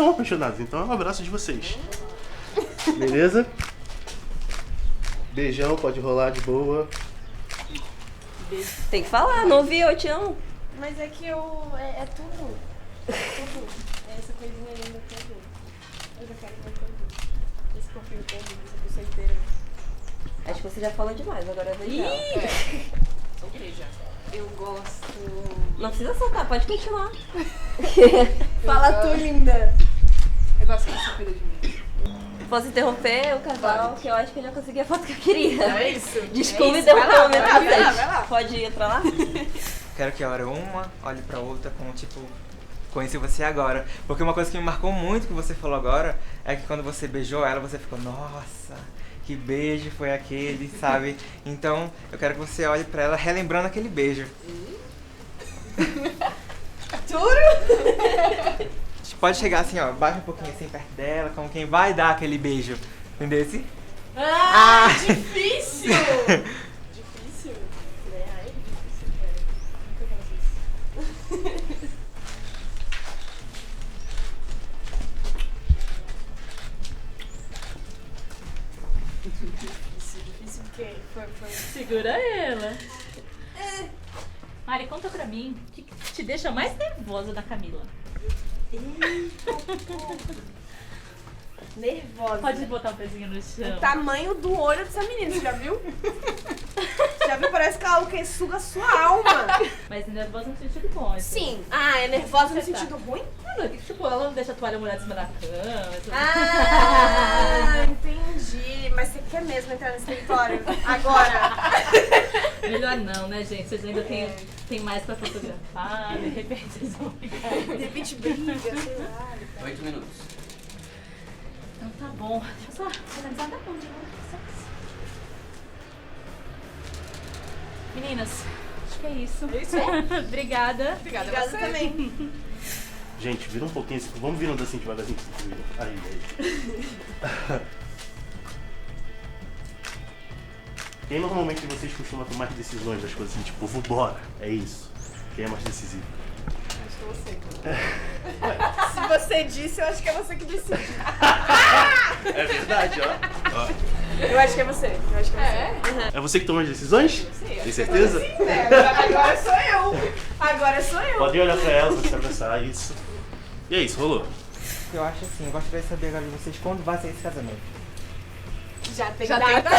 apaixonados, então é um abraço de vocês. Beleza? Beijão, pode rolar de boa. Tem que falar, não ouvi, eu te amo. Mas é que eu... É tudo. Tudo. essa coisinha linda toda. Eu já quero ver todo. Esse corpinho todo, essa pessoa inteira. Acho que você já falou demais, agora é vez dela. Soltei já. Eu gosto... Não precisa soltar, pode continuar. Fala tu, linda. Eu gosto que você cuida de mim. Posso interromper o casal, que eu acho que eu já consegui a foto que eu queria. É isso. Desculpa é interromper o momento vai lá. presente. Pode ir pra lá? Quero que olhe uma, olhe pra outra com tipo, conheci você agora. Porque uma coisa que me marcou muito que você falou agora é que quando você beijou ela, você ficou, nossa, que beijo foi aquele, sabe? Então eu quero que você olhe pra ela relembrando aquele beijo. Juro? Pode chegar assim, ó, baixa um pouquinho assim perto dela, como quem vai dar aquele beijo. Entendeu? Ah, difícil! Difícil? Ai, difícil, cara. Nunca faço isso. Difícil porque foi... Segura ela. Mari, conta pra mim o que te deixa mais nervosa da Camila. Nervosa. Pode botar o pezinho no chão. O tamanho do olho dessa menina, você já viu? Já viu? Parece que ela o que suga a sua alma. Mas nervosa no sentido bom. Assim. Sim. Ah, é nervosa no Você tá. sentido ruim? Tipo, ela não deixa a toalha molhada em cima da cama. Ah, entendi. Mas você quer mesmo entrar nesse território? Agora? Melhor não, né, gente? Vocês ainda tem mais pra fotografar, de repente vocês vão ficar. De repente briga, sei lá. 8 minutos. Então tá bom. Deixa eu só finalizar da ponte. Meninas, acho que é isso. É isso, é? Obrigada. Obrigada a você também. Gente, vira um pouquinho, vamos virando assim devagarzinho. Aí. Quem normalmente vocês costumam tomar decisões das coisas assim, tipo, vambora, é isso. Quem é mais decisivo? Acho que é você. Se você disse, eu acho que é você que decide. É verdade, ó. Eu acho que é você. Eu acho que é você. É você que toma as decisões? Tem certeza? Sim, né? Agora sou eu. Agora sou eu. Pode olhar pra ela, você abraçar, isso. E é isso, rolou. Eu acho assim, eu gostaria de saber agora de vocês quando vai ser esse casamento. Já tem Já data.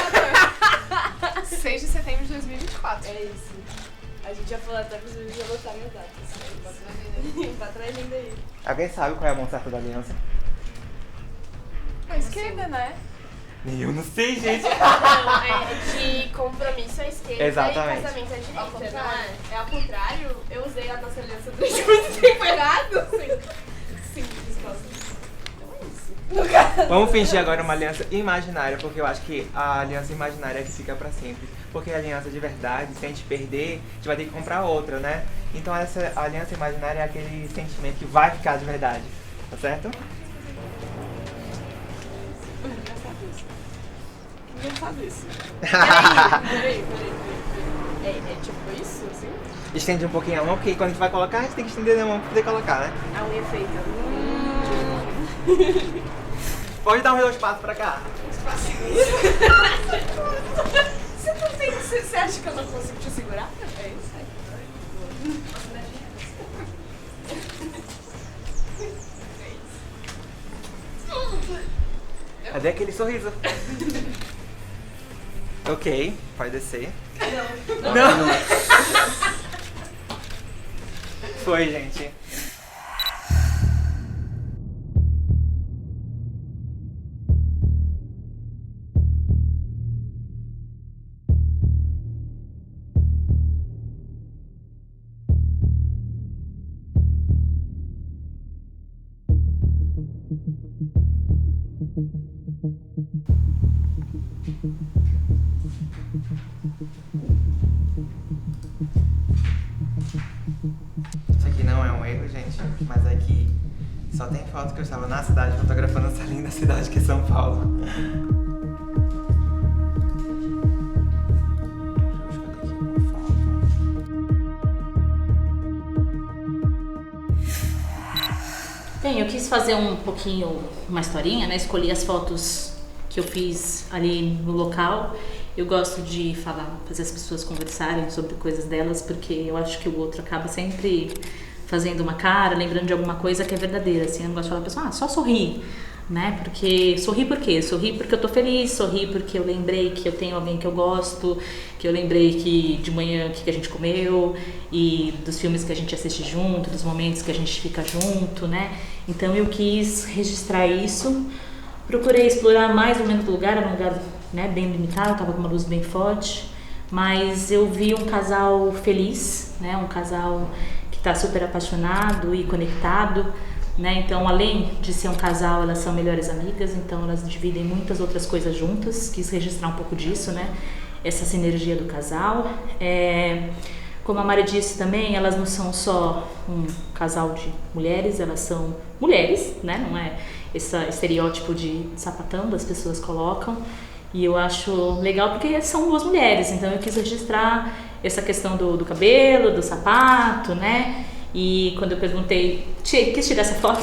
tem 6 de setembro de 2024. É isso. A gente já falou até pra vocês já botar minha data. Bota na agenda aí. Alguém sabe qual é a mão certa da aliança? A esquerda, né? Eu não sei, gente. Não, é de compromisso à esquerda Exatamente. e casamento à direita, Ao não contrário. é? É ao contrário? Eu usei a nossa aliança durante muito tempo errado? Sim, resposta. Vamos fingir agora uma aliança imaginária, porque eu acho que a aliança imaginária é que fica pra sempre. Porque a aliança de verdade, se a gente perder, a gente vai ter que comprar outra, né? Então essa aliança imaginária é aquele sentimento que vai ficar de verdade, tá certo? Engraçado isso. Peraí. É tipo isso, assim? Estende um pouquinho a mão, porque quando a gente vai colocar, a gente tem que estender a mão pra poder colocar, né? A unha feita. Pode dar uns 2 passos pra cá. Você acha que eu não consigo te segurar? É isso aí. Cadê aquele sorriso? Ok, pode descer. Não. Foi, gente. Isso aqui não é um erro, gente, mas é que só tem foto que eu estava na cidade fotografando essa linda cidade que é São Paulo. Bem, eu quis fazer um pouquinho uma historinha, né? Escolhi as fotos que eu fiz ali no local. Eu gosto de fazer as pessoas conversarem sobre coisas delas, porque eu acho que o outro acaba sempre fazendo uma cara, lembrando de alguma coisa que é verdadeira, assim. Eu não gosto de falar pra pessoa, só sorri, né? Porque sorri por quê? Sorri porque eu tô feliz, sorri porque eu lembrei que eu tenho alguém que eu gosto, que eu lembrei que de manhã o que a gente comeu e dos filmes que a gente assiste junto, dos momentos que a gente fica junto, né? Então eu quis registrar isso, procurei explorar mais ou menos do lugar, era um lugar, né, bem limitado, tava com uma luz bem forte, mas eu vi um casal feliz, né? Um casal que tá super apaixonado e conectado, né? Então, além de ser um casal, elas são melhores amigas, então elas dividem muitas outras coisas juntas. Quis registrar um pouco disso, né? Essa sinergia do casal. Como a Mari disse também, elas não são só um casal de mulheres, elas são mulheres, né? Não é esse estereótipo de sapatão das pessoas colocam. E eu acho legal porque são duas mulheres, então eu quis registrar essa questão do cabelo, do sapato, né? E quando eu perguntei, quis tirar essa foto?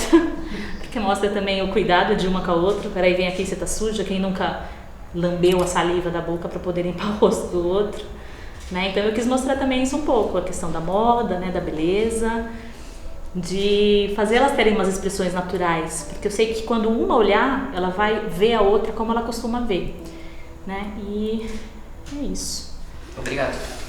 Porque mostra também o cuidado de uma com a outra. Peraí, vem aqui, você tá suja. Quem nunca lambeu a saliva da boca para poder limpar o rosto do outro, né? Então eu quis mostrar também isso um pouco, a questão da moda, né, da beleza, de fazer elas terem umas expressões naturais. Porque eu sei que quando uma olhar, ela vai ver a outra como ela costuma ver, né? E é isso. Obrigado.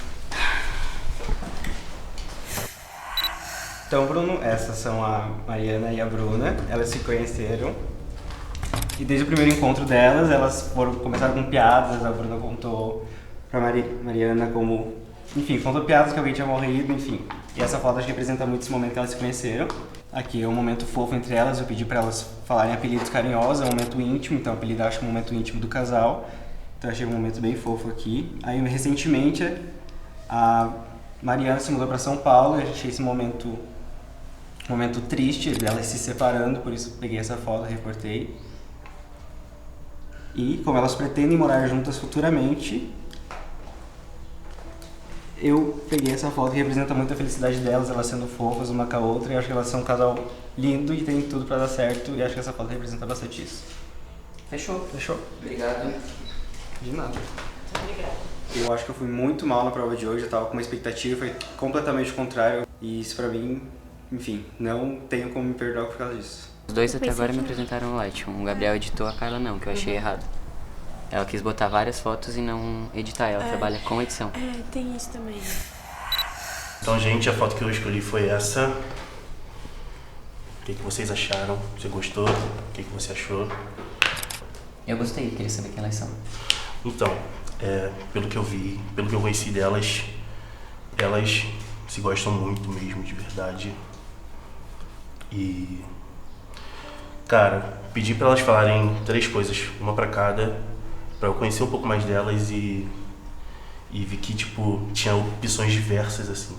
Então, Bruno, essas são a Mariana e a Bruna. Elas se conheceram e desde o primeiro encontro delas, elas começaram com piadas. A Bruna contou pra Mariana como... Enfim, contou piadas que alguém tinha morrido, enfim. E essa foto acho que representa muito esse momento que elas se conheceram. Aqui é um momento fofo entre elas, eu pedi pra elas falarem apelidos carinhosos, é um momento íntimo, então apelido acho que é um momento íntimo do casal. Então achei um momento bem fofo aqui. Aí recentemente a Mariana se mudou pra São Paulo e eu achei esse momento triste delas se separando, por isso peguei essa foto, recortei. E como elas pretendem morar juntas futuramente, eu peguei essa foto que representa muito a felicidade delas, elas sendo fofas uma com a outra, e acho que elas são um casal lindo e tem tudo pra dar certo, e acho que essa foto representa bastante isso. Fechou. Fechou? Obrigado. De nada. Obrigada. Eu acho que eu fui muito mal na prova de hoje, eu tava com uma expectativa, foi completamente o contrário, e isso pra mim, enfim, não tenho como me perdoar por causa disso. Os dois até agora me apresentaram o Lightroom. O Gabriel editou, a Carla não, que eu achei errado. Ela quis botar várias fotos e não editar, ela trabalha com edição. Tem isso também. Então, gente, a foto que eu escolhi foi essa. O que vocês acharam? Você gostou? O que você achou? Eu gostei, queria saber quem elas são. Então, pelo que eu vi, pelo que eu conheci delas, elas se gostam muito mesmo, de verdade. E, cara, pedi pra elas falarem 3 coisas, uma pra cada, pra eu conhecer um pouco mais delas e vi que, tipo, tinha opções diversas, assim.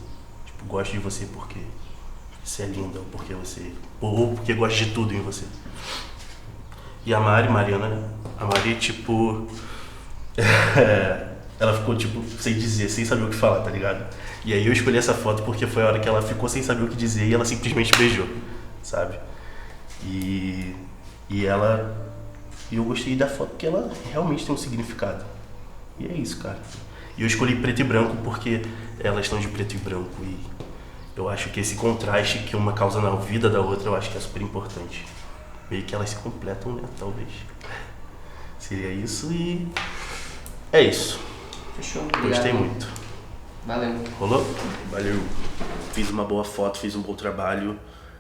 Tipo, gosto de você porque você é linda, ou porque você... ou porque gosto de tudo em você. E a Mariana, a Mari, tipo... ela ficou, tipo, sem dizer, sem saber o que falar, tá ligado? E aí eu escolhi essa foto porque foi a hora que ela ficou sem saber o que dizer e ela simplesmente beijou, sabe? E eu gostei da foto porque ela realmente tem um significado. E é isso, cara. E eu escolhi preto e branco porque elas estão de preto e branco e eu acho que esse contraste que uma causa na vida da outra, eu acho que é super importante. Meio que elas se completam, né? Talvez. Seria isso e... é isso. Fechou. Gostei muito. Valeu. Rolou? Valeu. Fiz uma boa foto, fiz um bom trabalho,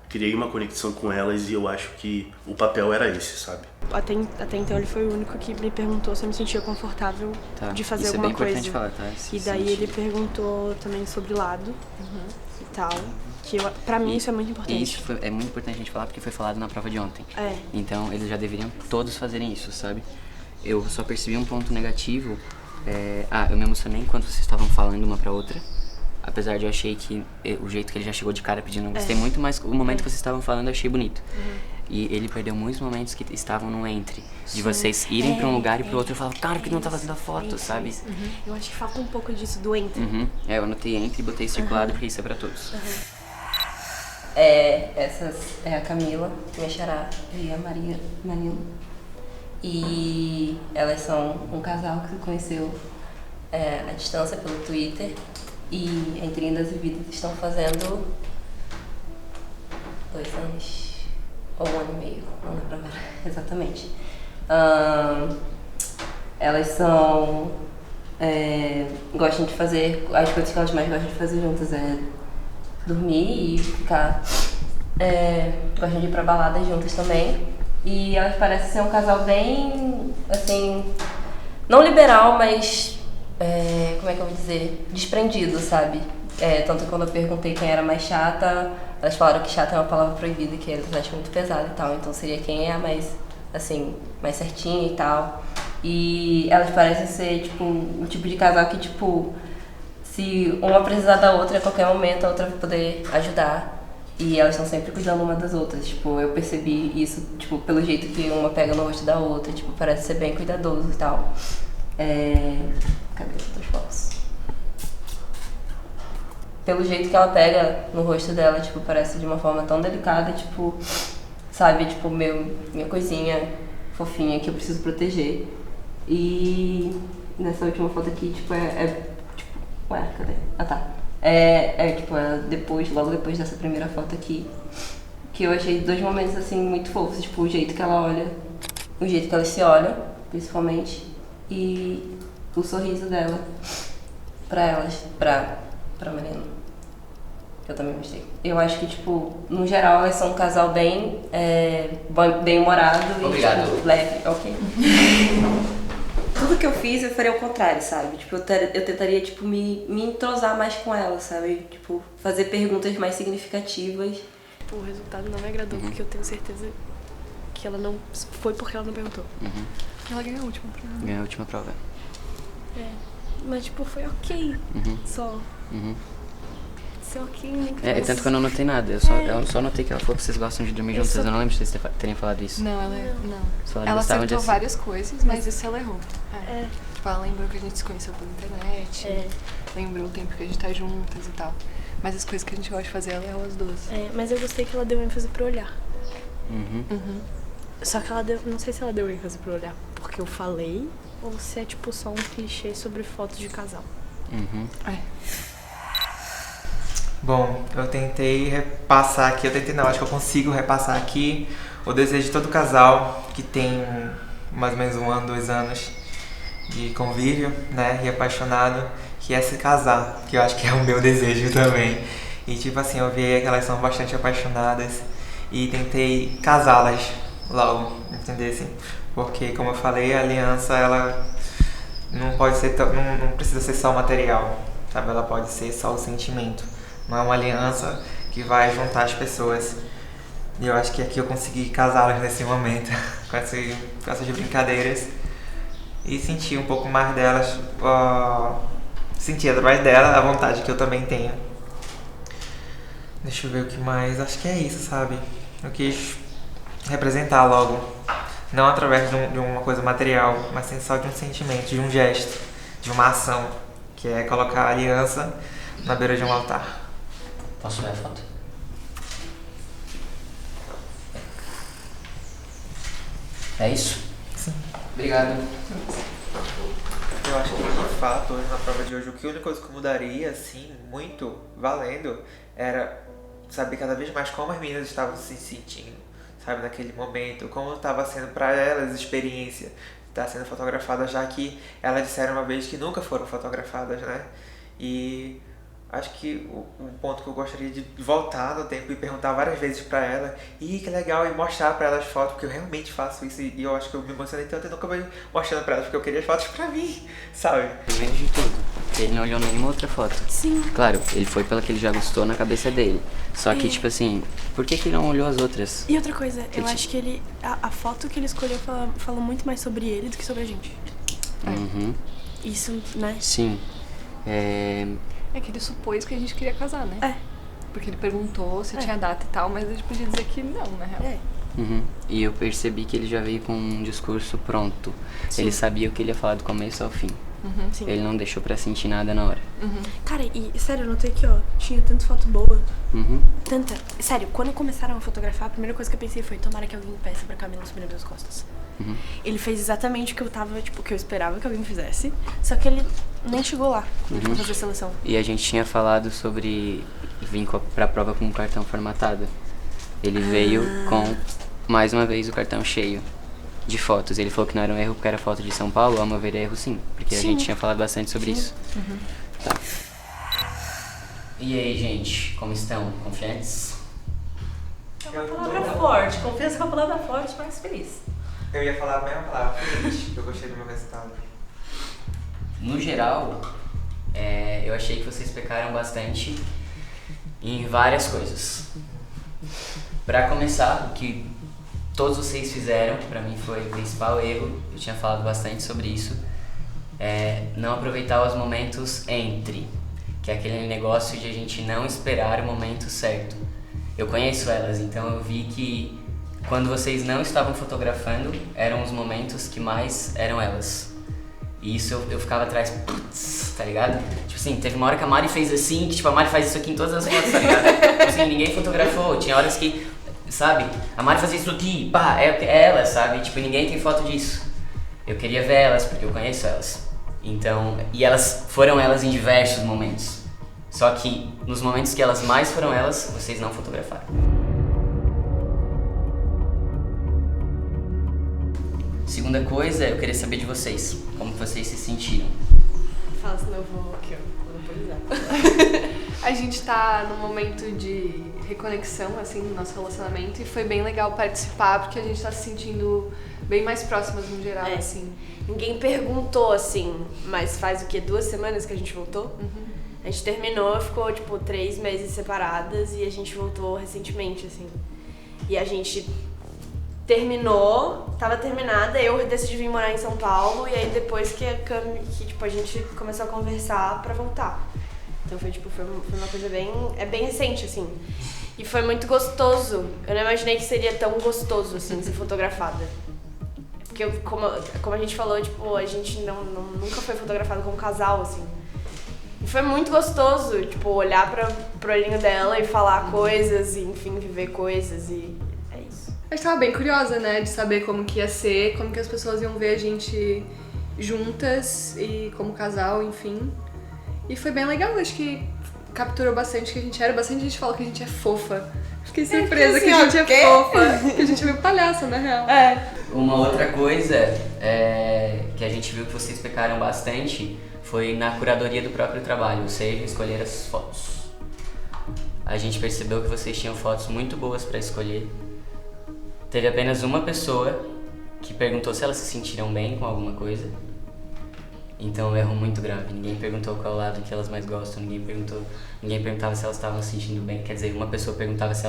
criei uma conexão com elas e eu acho que o papel era esse, sabe? Até então ele foi o único que me perguntou se eu me sentia confortável de fazer alguma coisa. Isso é bem importante falar, tá? E daí ele perguntou também sobre lado e tal. Que pra mim isso é muito importante. Isso é muito importante a gente falar porque foi falado na prova de ontem. Então eles já deveriam todos fazerem isso, sabe? Eu só percebi um ponto negativo. Eu me emocionei enquanto vocês estavam falando uma pra outra. Apesar de eu achei que o jeito que ele já chegou de cara pedindo, eu gostei muito, mas o momento que vocês estavam falando eu achei bonito. E ele perdeu muitos momentos que estavam no entre. De vocês irem pra um lugar e pro outro e falar, cara, por que não tá fazendo a foto, sabe? Eu acho que falta um pouco disso do entre. Eu anotei entre e botei circulado porque isso é pra todos. Essas é a Camila, minha xará, e a Manila. E elas são um casal que se conheceu à distância pelo Twitter. E entre Indas e Vidas estão fazendo 2 anos ou 1 ano e meio, não lembro agora exatamente. Elas são... gostam de fazer... As coisas que elas mais gostam de fazer juntas é dormir e ficar... gostam de ir pra balada juntas também. E elas parecem ser um casal bem, assim... Não liberal, mas... como é que eu vou dizer? Desprendido, sabe? Tanto que quando eu perguntei quem era mais chata, elas falaram que chata é uma palavra proibida, que eles acham muito pesada e tal. Então seria quem é a mais, assim, mais certinha e tal. E elas parecem ser, tipo, um tipo de casal que, tipo... Se uma precisar da outra a qualquer momento, a outra vai poder ajudar. E elas estão sempre cuidando uma das outras. Tipo, eu percebi isso, tipo, pelo jeito que uma pega no rosto da outra. Tipo, parece ser bem cuidadoso e tal. Cadê os outros fotos? Pelo jeito que ela pega no rosto dela, tipo, parece de uma forma tão delicada, tipo, sabe, tipo, minha coisinha fofinha que eu preciso proteger. E nessa última foto aqui, tipo, tipo, ué, cadê? Ah, tá. Tipo, logo depois dessa primeira foto aqui, que eu achei 2 momentos, assim, muito fofos, tipo, o jeito que ela olha, o jeito que elas se olham, principalmente, e o sorriso dela pra elas, pra Marina, que eu também gostei. Eu acho que, tipo, no geral, elas são um casal bem bem-humorado e, tipo, leve, ok? Tudo que eu fiz, eu faria o contrário, sabe? Tipo, eu tentaria, tipo, me entrosar mais com ela, sabe? Tipo, fazer perguntas mais significativas. O resultado não me agradou, porque eu tenho certeza que ela não... Foi porque ela não perguntou. Ela ganhou a última prova. Ganhou a última prova. Mas, tipo, foi ok. Só. Ser ok, tanto que eu não notei nada. Eu só notei que ela falou que vocês gostam de dormir juntas. Eu não lembro de vocês terem falado isso. Não, não. Ela acertou várias coisas, mas isso ela errou. Tipo, ela lembrou que a gente se conheceu pela internet. Lembrou o tempo que a gente tá juntas e tal. Mas as coisas que a gente gosta de fazer, ela errou as duas. Mas eu gostei que ela deu ênfase pro olhar. Só que ela deu... Não sei se ela deu ênfase pro olhar porque eu falei, ou se é, tipo, só um clichê sobre fotos de casal. Bom, eu tentei repassar aqui, acho que eu consigo repassar aqui o desejo de todo casal que tem mais ou menos 1 ano, 2 anos de convívio, né, e apaixonado, que é se casar, que eu acho que é o meu desejo também. E tipo assim, eu vi que elas são bastante apaixonadas e tentei casá-las logo, entendessem? Porque, como eu falei, a aliança, ela não pode ser, não precisa ser só o material, sabe? Ela pode ser só o sentimento. Não é uma aliança que vai juntar as pessoas. E eu acho que aqui eu consegui casá-las nesse momento, com essas brincadeiras. E sentir um pouco mais delas, sentir através dela a vontade que eu também tenho. Deixa eu ver o que mais. Acho que é isso, sabe? Eu quis representar logo. Não através de uma coisa material, mas sim só de um sentimento, de um gesto, de uma ação. Que é colocar a aliança na beira de um altar. Posso ver a foto? É isso? Sim. Obrigado. Eu acho que, de fato, hoje na prova de hoje, a única coisa que eu mudaria, assim, muito valendo, era saber cada vez mais como as meninas estavam se sentindo, sabe, naquele momento, como estava sendo para elas a experiência de estar sendo fotografadas, já que elas disseram uma vez que nunca foram fotografadas, né? E acho que um ponto que eu gostaria de voltar no tempo e perguntar várias vezes pra ela, e que legal, e mostrar pra ela as fotos, porque eu realmente faço isso, e eu acho que eu me emocionei tanto e nunca vou mostrando pra elas, porque eu queria as fotos pra mim, sabe? Primeiro de tudo, ele não olhou nenhuma outra foto. Sim. Claro, ele foi pela que ele já gostou na cabeça dele. Só que, tipo assim, por que ele não olhou as outras? E outra coisa, eu acho que a foto que ele escolheu fala muito mais sobre ele do que sobre a gente. Isso, né? Sim. É que ele supôs que a gente queria casar, né? Porque ele perguntou se tinha data e tal, mas a gente podia dizer que não, na real. E eu percebi que ele já veio com um discurso pronto. Sim. Ele sabia o que ele ia falar do começo ao fim. Sim. Ele não deixou pra sentir nada na hora. Cara, e sério, eu notei aqui, ó, tinha tanta foto boa. Tanta. Sério, quando começaram a fotografar, a primeira coisa que eu pensei foi, tomara que alguém peça pra Camila subir nas minhas costas. Ele fez exatamente o que eu tava, tipo, o que eu esperava que alguém fizesse, só que ele nem chegou lá pra fazer a seleção. E a gente tinha falado sobre vir pra prova com um cartão formatado. Ele veio com, mais uma vez, o cartão cheio de fotos. Ele falou que não era um erro porque era foto de São Paulo. Ao meu ver, é erro sim, porque a gente tinha falado bastante sobre isso. Tá. E aí, gente, como estão? Confiantes? É uma palavra forte. Confiança é uma palavra forte, mas feliz. Eu ia falar a mesma palavra, feliz, porque eu gostei do meu resultado. No geral, eu achei que vocês pecaram bastante em várias coisas. Pra começar, o que todos vocês fizeram, pra mim foi o principal erro, eu tinha falado bastante sobre isso, não aproveitar os momentos entre, que é aquele negócio de a gente não esperar o momento certo. Eu conheço elas, então eu vi que quando vocês não estavam fotografando, eram os momentos que mais eram elas. E isso eu ficava atrás, putz, tá ligado? Tipo assim, teve uma hora que a Mari fez assim, que tipo, a Mari faz isso aqui em todas as fotos, tá ligado? Tipo assim, ninguém fotografou, tinha horas que, sabe? A Mari fazia isso aqui, pá, é ela, sabe? Tipo, ninguém tem foto disso. Eu queria ver elas, porque eu conheço elas. Então, e elas foram elas em diversos momentos. Só que nos momentos que elas mais foram elas, vocês não fotografaram. Segunda coisa, eu queria saber de vocês. Como que vocês se sentiram? Fala, senão eu vou aqui, ó, monopolizar. A gente tá num momento de reconexão, assim, no nosso relacionamento e foi bem legal participar porque a gente tá se sentindo bem mais próximas no geral, assim. Ninguém perguntou, assim, mas faz o quê? 2 semanas que a gente voltou? A gente terminou, ficou, tipo, 3 meses separadas e a gente voltou recentemente, assim. E a gente terminou, tava terminada, eu decidi vir morar em São Paulo e aí depois que tipo, a gente começou a conversar pra voltar. Então foi uma coisa bem recente, assim. E foi muito gostoso. Eu não imaginei que seria tão gostoso, assim, ser fotografada. Porque como a gente falou, tipo, a gente nunca foi fotografado como casal, assim. E foi muito gostoso, tipo, olhar pro olhinho dela e falar coisas e, enfim, viver coisas e é isso. Eu estava bem curiosa, né, de saber como que ia ser, como que as pessoas iam ver a gente juntas e como casal, enfim. E foi bem legal, acho que capturou bastante que a gente era, bastante gente falou que a gente é fofa. Fiquei surpresa que a gente é fofa, que a gente é meio palhaça, na real. Uma outra coisa que a gente viu que vocês pecaram bastante foi na curadoria do próprio trabalho, ou seja, escolher as fotos. A gente percebeu que vocês tinham fotos muito boas para escolher. Teve apenas uma pessoa que perguntou se elas se sentiram bem com alguma coisa. Então, um erro muito grave. Ninguém perguntou qual lado que elas mais gostam, ninguém perguntava se elas estavam se sentindo bem. Quer dizer, uma pessoa perguntava se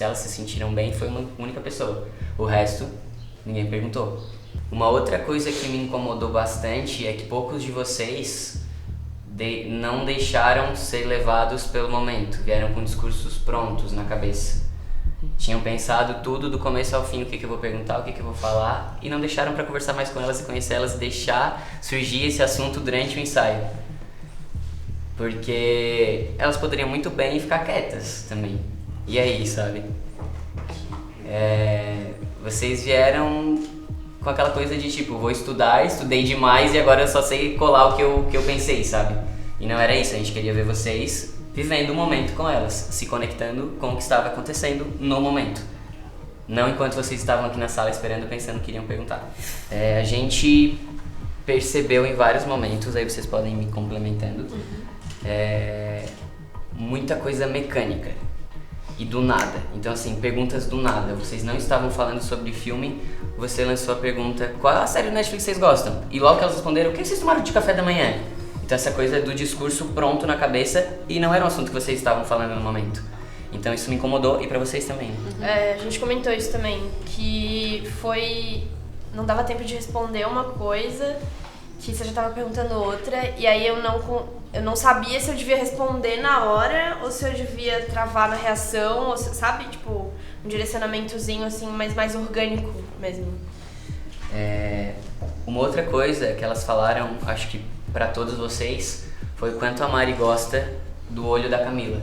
elas se sentiram bem, foi uma única pessoa. O resto, ninguém perguntou. Uma outra coisa que me incomodou bastante é que poucos de vocês não deixaram ser levados pelo momento, vieram com discursos prontos na cabeça. Tinham pensado tudo do começo ao fim, o que eu vou perguntar, o que eu vou falar, e não deixaram para conversar mais com elas e conhecer elas e deixar surgir esse assunto durante o ensaio. Porque elas poderiam muito bem ficar quietas também. E aí, sabe? Vocês vieram com aquela coisa de tipo, vou estudar, estudei demais e agora eu só sei colar o que eu pensei, sabe? E não era isso, a gente queria ver vocês vivendo o momento com elas, se conectando com o que estava acontecendo no momento. Não enquanto vocês estavam aqui na sala esperando, pensando que iriam perguntar. A gente percebeu em vários momentos, aí vocês podem ir me complementando, muita coisa mecânica e do nada. Então assim, perguntas do nada. Vocês não estavam falando sobre filme, você lançou a pergunta, qual é a série do Netflix que vocês gostam? E logo que elas responderam, o que vocês tomaram de café da manhã? Então essa coisa do discurso pronto na cabeça e não era um assunto que vocês estavam falando no momento. Então isso me incomodou e pra vocês também. A gente comentou isso também, que não dava tempo de responder uma coisa, que você já tava perguntando outra, e aí eu não sabia se eu devia responder na hora ou se eu devia travar na reação, ou sabe? Tipo, um direcionamentozinho assim, mas mais orgânico mesmo. Uma outra coisa que elas falaram, acho que pra todos vocês, foi o quanto a Mari gosta do olho da Camila.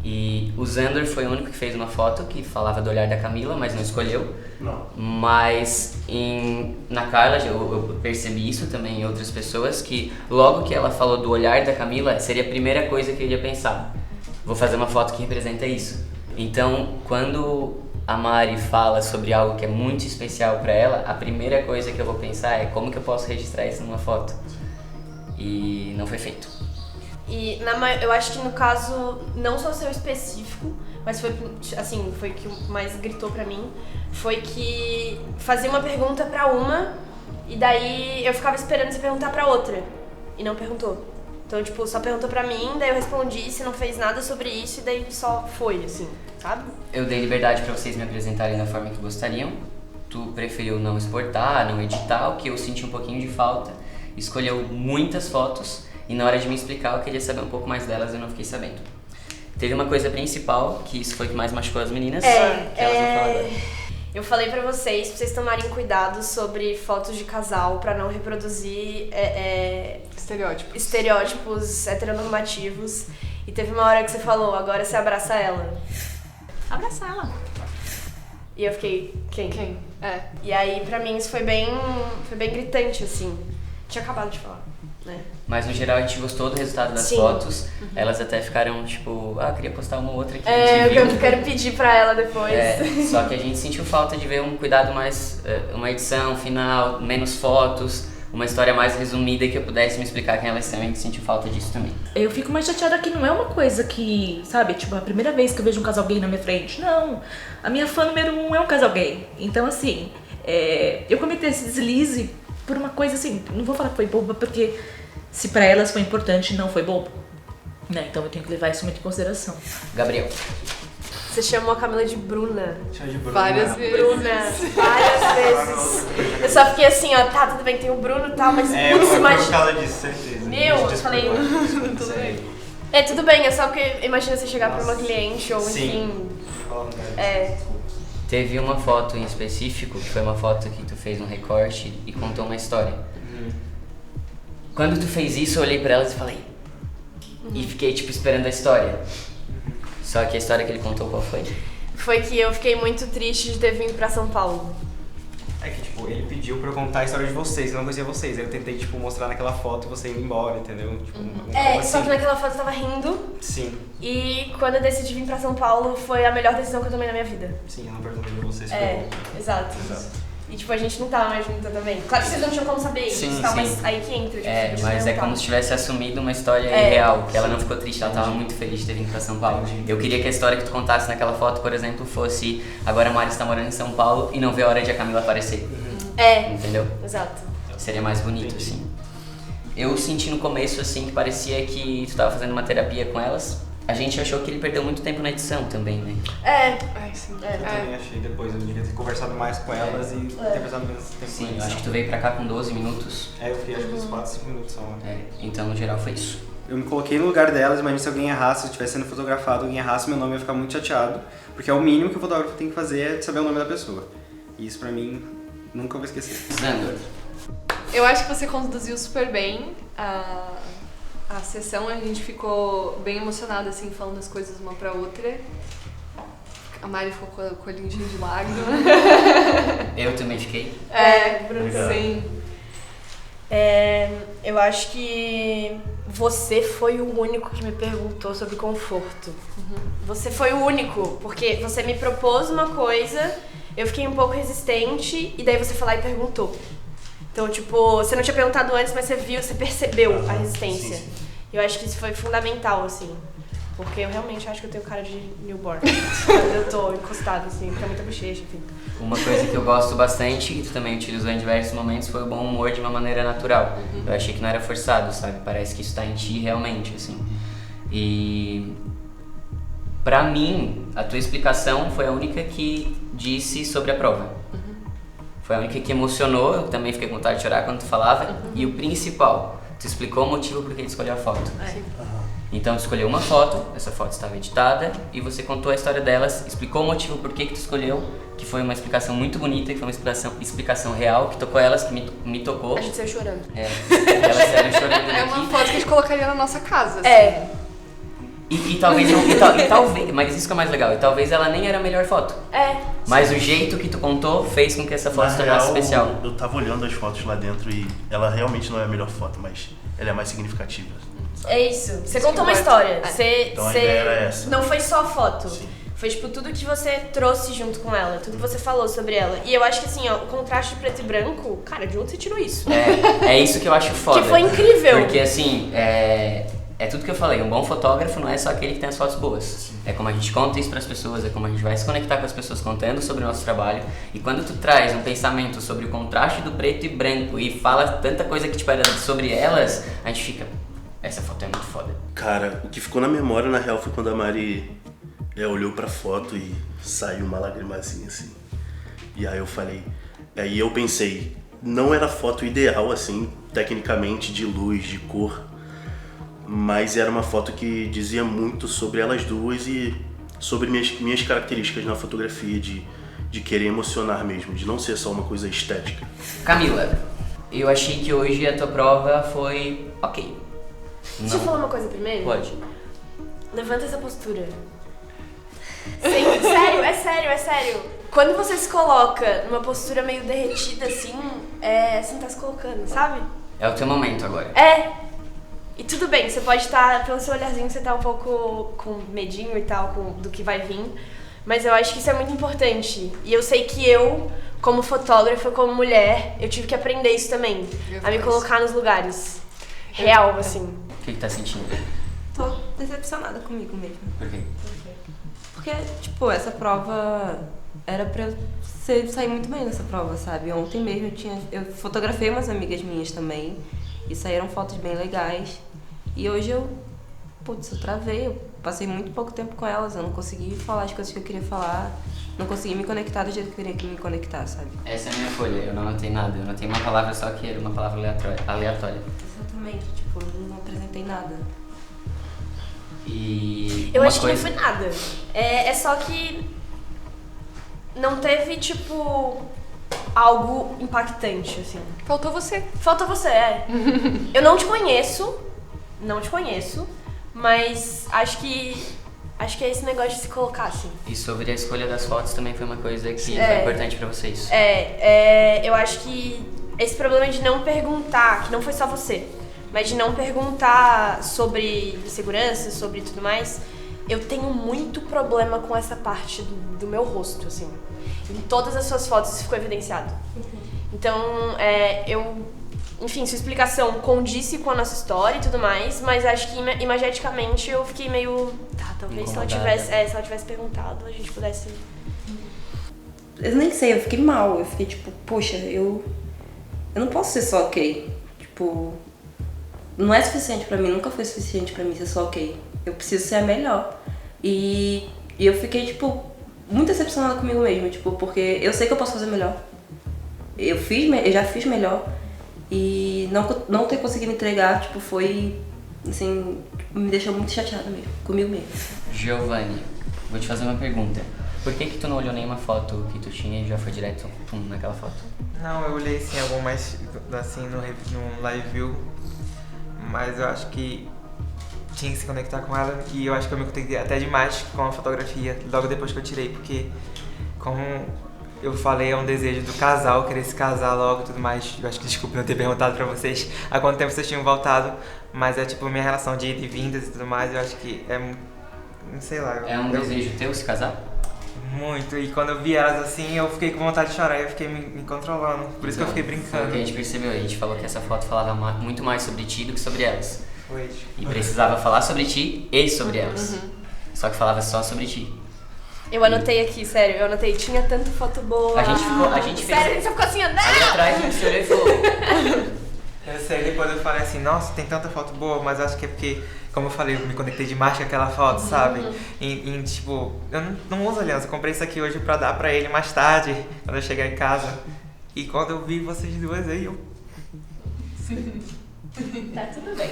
E o Zander foi o único que fez uma foto que falava do olhar da Camila, mas não escolheu. Não. Mas na Carla, eu percebi isso também em outras pessoas, que logo que ela falou do olhar da Camila, seria a primeira coisa que eu ia pensar. Vou fazer uma foto que representa isso. Então, quando a Mari fala sobre algo que é muito especial pra ela, a primeira coisa que eu vou pensar é como que eu posso registrar isso numa foto. E não foi feito. E eu acho que no caso, não só seu específico, mas foi assim, foi que mais gritou pra mim, foi que fazia uma pergunta pra uma e daí eu ficava esperando você perguntar pra outra e não perguntou. Então, tipo, só perguntou pra mim, daí eu respondi, se não fez nada sobre isso e daí só foi, assim, sabe? Eu dei liberdade pra vocês me apresentarem da forma que gostariam. Tu preferiu não exportar, não editar, o que eu senti um pouquinho de falta. Escolheu muitas fotos e na hora de me explicar eu queria saber um pouco mais delas e eu não fiquei sabendo. Teve uma coisa principal, que isso foi o que mais machucou as meninas, que elas vão falar agora. Eu falei pra vocês tomarem cuidado sobre fotos de casal pra não reproduzir estereótipos heteronormativos. E teve uma hora que você falou, agora você abraça ela. Abraça ela. E eu fiquei, quem? E aí pra mim isso foi bem gritante, assim. Tinha acabado de falar, né? Mas no geral a gente gostou do resultado das Sim. fotos. Elas até ficaram tipo, queria postar uma outra que a gente eu viu. quero pedir pra ela depois. Só que a gente sentiu falta de ver um cuidado mais, uma edição final, menos fotos, uma história mais resumida que eu pudesse me explicar quem elas são, e a gente sentiu falta disso também. Eu fico mais chateada que não é uma coisa que, sabe, tipo, a primeira vez que eu vejo um casal gay na minha frente. Não, a minha fã número 1 é um casal gay. Então, assim, eu cometi esse deslize por uma coisa assim, não vou falar que foi boba, porque se pra elas foi importante, não foi bobo. Né? Então eu tenho que levar isso muito em consideração. Gabriel. Você chamou a Camila de Bruna. Chama de Bruna. Várias vezes. Eu só fiquei assim, ó, tá, tudo bem, tem o Bruno e tal, mas putz, Por causa disso, certeza. Meu, eu falei, tudo bem. tudo bem, é só porque imagina você chegar pra uma cliente ou Sim. enfim. Teve uma foto em específico, que foi uma foto que tu fez um recorte e contou uma história. Quando tu fez isso, eu olhei pra elas e falei. E fiquei, tipo, esperando a história. Só que a história que ele contou, qual foi? Foi que eu fiquei muito triste de ter vindo pra São Paulo. É que, tipo, ele pediu pra eu contar a história de vocês, eu não conhecia vocês. Aí eu tentei, tipo, mostrar naquela foto você indo embora, entendeu? Tipo, Só que naquela foto eu tava rindo. Sim. E quando eu decidi vir pra São Paulo, foi a melhor decisão que eu tomei na minha vida. Sim, eu não perguntei pra vocês. Exato. E tipo, a gente não tava mais junto também. Claro que vocês não tinham como saber isso, tal, mas aí que entra. Tipo, Mas é como se tivesse assumido uma história real, que ela não ficou triste, ela tava muito feliz de ter vindo pra São Paulo. Eu queria que a história que tu contasse naquela foto, por exemplo, fosse agora a Mari está morando em São Paulo e não vê a hora de a Camila aparecer. Entendeu? Exato. Seria mais bonito, assim. Eu senti no começo, assim, que parecia que tu tava fazendo uma terapia com elas. A gente achou que ele perdeu muito tempo na edição também, né? Sim. Eu também achei depois, eu devia ter conversado mais com elas e ter prestado menos tempo. Sim, eu acho que tu veio pra cá com 12 minutos. Eu fiquei acho que uns 4, 5 minutos só. Então no geral foi isso. Eu me coloquei no lugar delas, imagina se alguém errasse, se eu estivesse sendo fotografado, alguém errasse meu nome, eu ia ficar muito chateado. Porque é o mínimo que o fotógrafo tem que fazer é saber o nome da pessoa. E isso pra mim, nunca vou esquecer. Sandor. Eu acho que você conduziu super bem a sessão, a gente ficou bem emocionada, assim, falando as coisas uma pra outra. A Mari ficou com o olhinho cheio de lágrima. Eu também fiquei. Sim. Eu acho que você foi o único que me perguntou sobre conforto. Você foi o único, porque você me propôs uma coisa, eu fiquei um pouco resistente e daí você foi lá e perguntou. Então, tipo, você não tinha perguntado antes, mas você viu, você percebeu a resistência. Sim. Eu acho que isso foi fundamental, assim. Porque eu realmente acho que eu tenho cara de newborn. Quando eu tô encostada, assim, fica muita bochecha, enfim. Uma coisa que eu gosto bastante, que tu também utilizou em diversos momentos, foi o bom humor de uma maneira natural. Eu achei que não era forçado, sabe? Parece que isso tá em ti realmente, assim. E... pra mim, a tua explicação foi a única que disse sobre a prova. Foi a única que emocionou, eu também fiquei com vontade de chorar quando tu falava. E o principal, tu explicou o motivo por que tu escolheu a foto. Então tu escolheu uma foto, essa foto estava editada, e você contou a história delas, explicou o motivo por que tu escolheu, que foi uma explicação muito bonita, que foi uma explicação real, que tocou elas, que me tocou. A gente saiu chorando. Elas saíram chorando É uma daqui. foto que a gente colocaria na nossa casa. Assim. E talvez não, talvez, mas isso que é mais legal, e talvez ela nem era a melhor foto. Mas o jeito que tu contou fez com que essa foto se tornasse especial. Eu tava olhando as fotos lá dentro e ela realmente não é a melhor foto, mas ela é mais significativa. É isso. Você contou uma história. Então a ideia era essa. Não foi só a foto. Sim. Foi, tipo, tudo que você trouxe junto com ela, tudo que você falou sobre ela. E eu acho que, assim, ó, o contraste de preto e branco, cara, de onde você tirou isso? É isso que eu acho foda. Que foi incrível. Porque, assim, é tudo que eu falei, um bom fotógrafo não é só aquele que tem as fotos boas. É como a gente conta isso pras pessoas, é como a gente vai se conectar com as pessoas contando sobre o nosso trabalho. E quando tu traz um pensamento sobre o contraste do preto e branco e fala tanta coisa que, tipo, era sobre elas, a gente fica, essa foto é muito foda. Cara, o que ficou na memória, na real, foi quando a Mari olhou pra foto e saiu uma lagrimazinha assim. E aí eu falei, aí eu pensei, não era a foto ideal assim, tecnicamente, de luz, de cor, mas era uma foto que dizia muito sobre elas duas e sobre minhas características na fotografia, de querer emocionar mesmo, de não ser só uma coisa estética. Camila, eu achei que hoje a tua prova foi ok. Deixa eu falar uma coisa primeiro? Pode. Levanta essa postura. Sim, sério, é sério. Quando você se coloca numa postura meio derretida assim, você não tá se colocando, sabe? É o teu momento agora. E tudo bem, você pode estar, pelo seu olharzinho, você tá um pouco com medinho e tal, do que vai vir. Mas eu acho que isso é muito importante. E eu sei que eu, como fotógrafa, como mulher, eu tive que aprender isso também. A me colocar nos lugares. Real, assim. O que tá sentindo? Tô decepcionada comigo mesmo. Por quê? Porque, tipo, essa prova era pra eu sair muito bem nessa prova, sabe? Ontem mesmo eu fotografei umas amigas minhas também e saíram fotos bem legais. E hoje eu travei, eu passei muito pouco tempo com elas, eu não consegui falar as coisas que eu queria falar, não consegui me conectar do jeito que eu queria me conectar, sabe? Essa é a minha folha, eu não anotei nada, eu anotei uma palavra só que era uma palavra aleatória. Exatamente, tipo, eu não apresentei nada. E eu acho que não foi nada. É só que não teve, tipo, algo impactante, assim. Faltou você. Faltou você, Eu não te conheço, mas acho que é esse negócio de se colocar, assim. E sobre a escolha das fotos também foi uma coisa que foi importante pra vocês. Eu acho que esse problema de não perguntar, que não foi só você, mas de não perguntar sobre segurança, sobre tudo mais, eu tenho muito problema com essa parte do meu rosto, assim. Em todas as suas fotos isso ficou evidenciado. Então, enfim, sua explicação condisse com a nossa história e tudo mais, mas acho que imageticamente eu fiquei meio... talvez se ela tivesse perguntado, a gente pudesse... Eu nem sei, eu fiquei mal, eu fiquei tipo, poxa, eu não posso ser só ok. Tipo, não é suficiente pra mim, nunca foi suficiente pra mim ser só ok. Eu preciso ser a melhor. E eu fiquei, tipo, muito decepcionada comigo mesma, tipo, porque eu sei que eu posso fazer melhor. Eu já fiz melhor. E não ter conseguido entregar, tipo, foi, assim, me deixou muito chateada mesmo, comigo mesmo. Giovanni, vou te fazer uma pergunta. Por que tu não olhou nenhuma foto que tu tinha e já foi direto naquela foto? Não, eu olhei sim algumas, assim, no live view, mas eu acho que tinha que se conectar com ela e eu acho que eu me conectei até demais com a fotografia logo depois que eu tirei, porque como eu falei, é um desejo do casal, querer se casar logo e tudo mais. Eu acho que, desculpa não ter perguntado pra vocês há quanto tempo vocês tinham voltado, mas é tipo minha relação de ida e vindas e tudo mais, eu acho que sei lá. É um desejo teu se casar? Muito, e quando eu vi elas assim, eu fiquei com vontade de chorar e eu fiquei me controlando, por isso que eu fiquei brincando. Foi o que a gente percebeu, a gente falou que essa foto falava muito mais sobre ti do que sobre elas. Foi. E precisava falar sobre ti e sobre elas. Só que falava só sobre ti. Eu anotei aqui, sério, tinha tanta foto boa. A gente fez... Sério, a gente só ficou assim, Ali atrás a gente olhou e falou... Eu sei, depois eu falei assim, nossa, tem tanta foto boa, mas acho que é porque, como eu falei, eu me conectei demais com aquela foto, sabe? E tipo, eu não uso aliança, eu comprei isso aqui hoje pra dar pra ele mais tarde, quando eu chegar em casa. E quando eu vi vocês duas aí, eu... Tá tudo bem.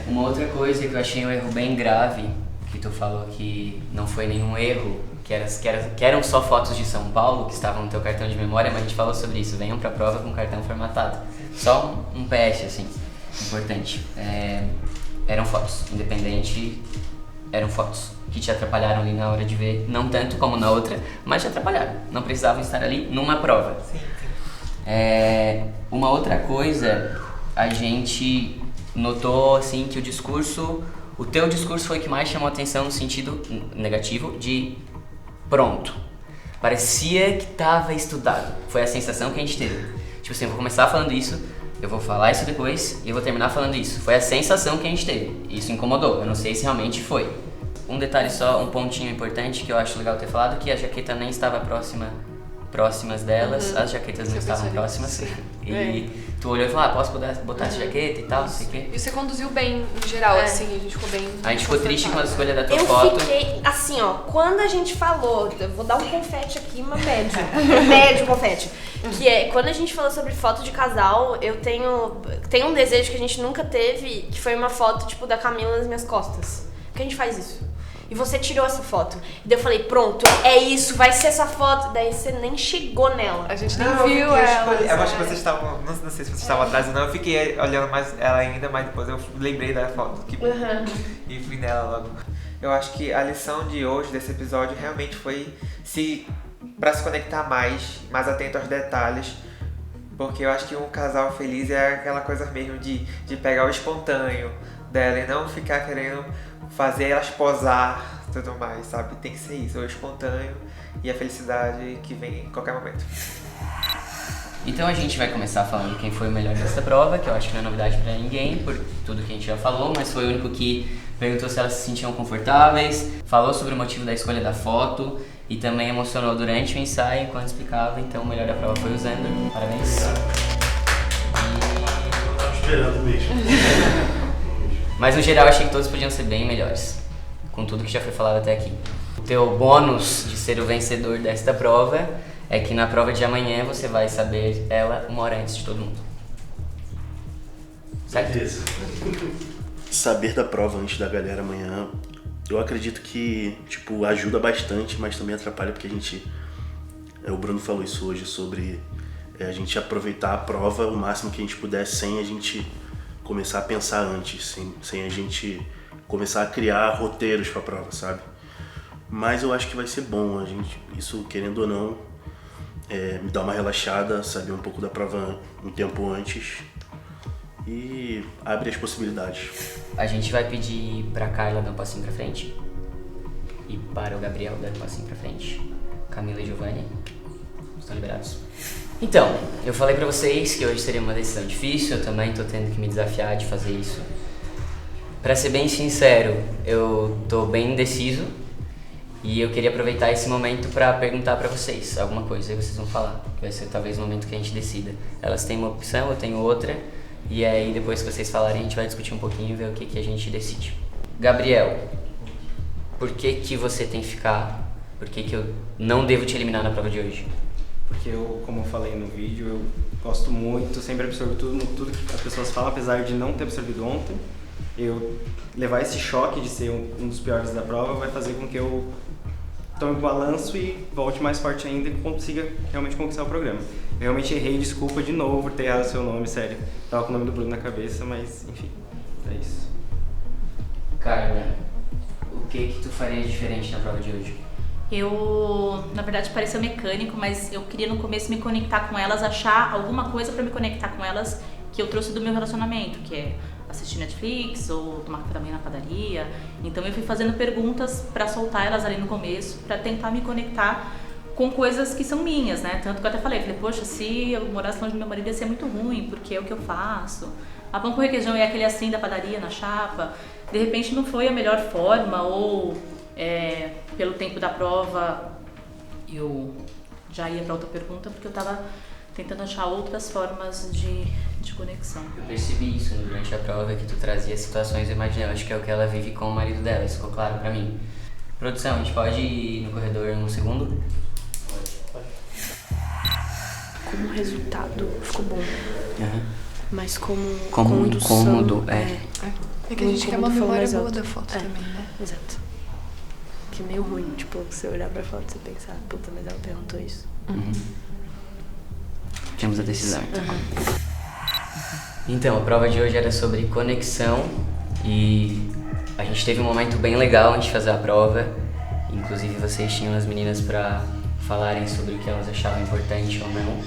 Uma outra coisa que eu achei um erro bem grave, que tu falou que não foi nenhum erro, que eram só fotos de São Paulo que estavam no teu cartão de memória, mas a gente falou sobre isso, venham pra prova com o cartão formatado. Só um PS, assim, importante. Eram fotos, independente, eram fotos que te atrapalharam ali na hora de ver, não tanto como na outra, mas te atrapalharam, não precisavam estar ali numa prova. Sim. Uma outra coisa, a gente notou assim que o discurso O teu discurso foi o que mais chamou a atenção no sentido negativo de pronto. Parecia que tava estudado. Foi a sensação que a gente teve. Tipo assim, eu vou começar falando isso, eu vou falar isso depois e eu vou terminar falando isso. Foi a sensação que a gente teve. Isso incomodou. Eu não sei se realmente foi. Um detalhe só, um pontinho importante que eu acho legal ter falado, que a jaqueta nem estava próximas delas, as jaquetas não estavam próximas. E tu olhou e falou, posso botar essa jaqueta e tal, não sei o quê. E você conduziu bem, em geral, assim, a gente ficou bem... A gente ficou triste com a escolha da tua Eu foto. fiquei, assim, ó, quando a gente falou, eu vou dar um confete aqui, uma médio, médio confete, que é, quando a gente falou sobre foto de casal, eu tenho um desejo que a gente nunca teve, que foi uma foto, tipo, da Camila nas minhas costas. Porque a gente faz isso. E você tirou essa foto. E daí eu falei, pronto, é isso, vai ser essa foto. Daí você nem chegou nela. A gente nem viu ela. Eu acho que vocês estavam, não sei se vocês estavam atrás ou não, eu fiquei olhando mais ela ainda, mas depois eu lembrei da foto e fui nela logo. Eu acho que a lição de hoje, desse episódio, realmente foi pra se conectar mais atento aos detalhes. Porque eu acho que um casal feliz é aquela coisa mesmo de pegar o espontâneo dela e não ficar querendo fazer elas posar e tudo mais, sabe? Tem que ser isso, o espontâneo e a felicidade que vem em qualquer momento. Então a gente vai começar falando quem foi o melhor dessa prova, que eu acho que não é novidade pra ninguém, por tudo que a gente já falou, mas foi o único que perguntou se elas se sentiam confortáveis, falou sobre o motivo da escolha da foto e também emocionou durante o ensaio enquanto explicava, então o melhor da prova foi o Zander. Parabéns. Eu tava esperando mesmo. Mas no geral achei que todos podiam ser bem melhores, com tudo que já foi falado até aqui. O teu bônus de ser o vencedor desta prova é que na prova de amanhã você vai saber ela 1 hora antes de todo mundo. Certo? Beleza. Saber da prova antes da galera amanhã, eu acredito que tipo, ajuda bastante, mas também atrapalha porque a gente... O Bruno falou isso hoje sobre a gente aproveitar a prova o máximo que a gente puder sem a gente começar a pensar antes, sem a gente começar a criar roteiros para a prova, sabe? Mas eu acho que vai ser bom, isso querendo ou não, me dá uma relaxada, saber um pouco da prova um tempo antes e abre as possibilidades. A gente vai pedir pra Carla dar um passinho pra frente e para o Gabriel dar um passinho pra frente. Camila e Giovanni estão liberados. Então, eu falei pra vocês que hoje seria uma decisão difícil, eu também tô tendo que me desafiar de fazer isso. Pra ser bem sincero, eu tô bem indeciso e eu queria aproveitar esse momento pra perguntar pra vocês alguma coisa e vocês vão falar, que vai ser talvez o momento que a gente decida. Elas têm uma opção, eu tenho outra, e aí depois que vocês falarem a gente vai discutir um pouquinho e ver o que a gente decide. Gabriel, por que você tem que ficar? Por que eu não devo te eliminar na prova de hoje? Porque eu, como eu falei no vídeo, eu gosto muito, sempre absorvo tudo que as pessoas falam, apesar de não ter absorvido ontem. Eu levar esse choque de ser um dos piores da prova vai fazer com que eu tome o balanço e volte mais forte ainda e consiga realmente conquistar o programa. Eu realmente errei, desculpa de novo por ter errado o seu nome, sério. Tava com o nome do Bruno na cabeça, mas enfim, é isso. Carla, o que tu faria diferente na prova de hoje? Eu, na verdade, pareceu mecânico, mas eu queria no começo me conectar com elas, achar alguma coisa pra me conectar com elas que eu trouxe do meu relacionamento, que é assistir Netflix ou tomar café da manhã na padaria. Então eu fui fazendo perguntas pra soltar elas ali no começo, pra tentar me conectar com coisas que são minhas, né? Tanto que eu até falei, poxa, se eu morasse longe do meu marido ia ser muito ruim, porque é o que eu faço. A pão com requeijão é aquele assim da padaria na chapa. De repente não foi a melhor forma, ou pelo tempo da prova eu já ia para outra pergunta, porque eu estava tentando achar outras formas de conexão. Eu percebi isso durante a prova, que tu trazia situações, eu imaginei, acho que é o que ela vive com o marido dela, isso ficou claro pra mim. Produção, a gente pode ir no corredor um segundo? Como resultado ficou bom, mas como condução... Cômodo, É que a gente quer uma memória boa da foto também, né? Exato. Que é meio ruim, tipo, você olhar pra foto e você pensar, puta, mas ela perguntou isso. Temos a decisão, então. Então, a prova de hoje era sobre conexão e a gente teve um momento bem legal antes de fazer a prova. Inclusive, vocês tinham as meninas pra falarem sobre o que elas achavam importante ou não.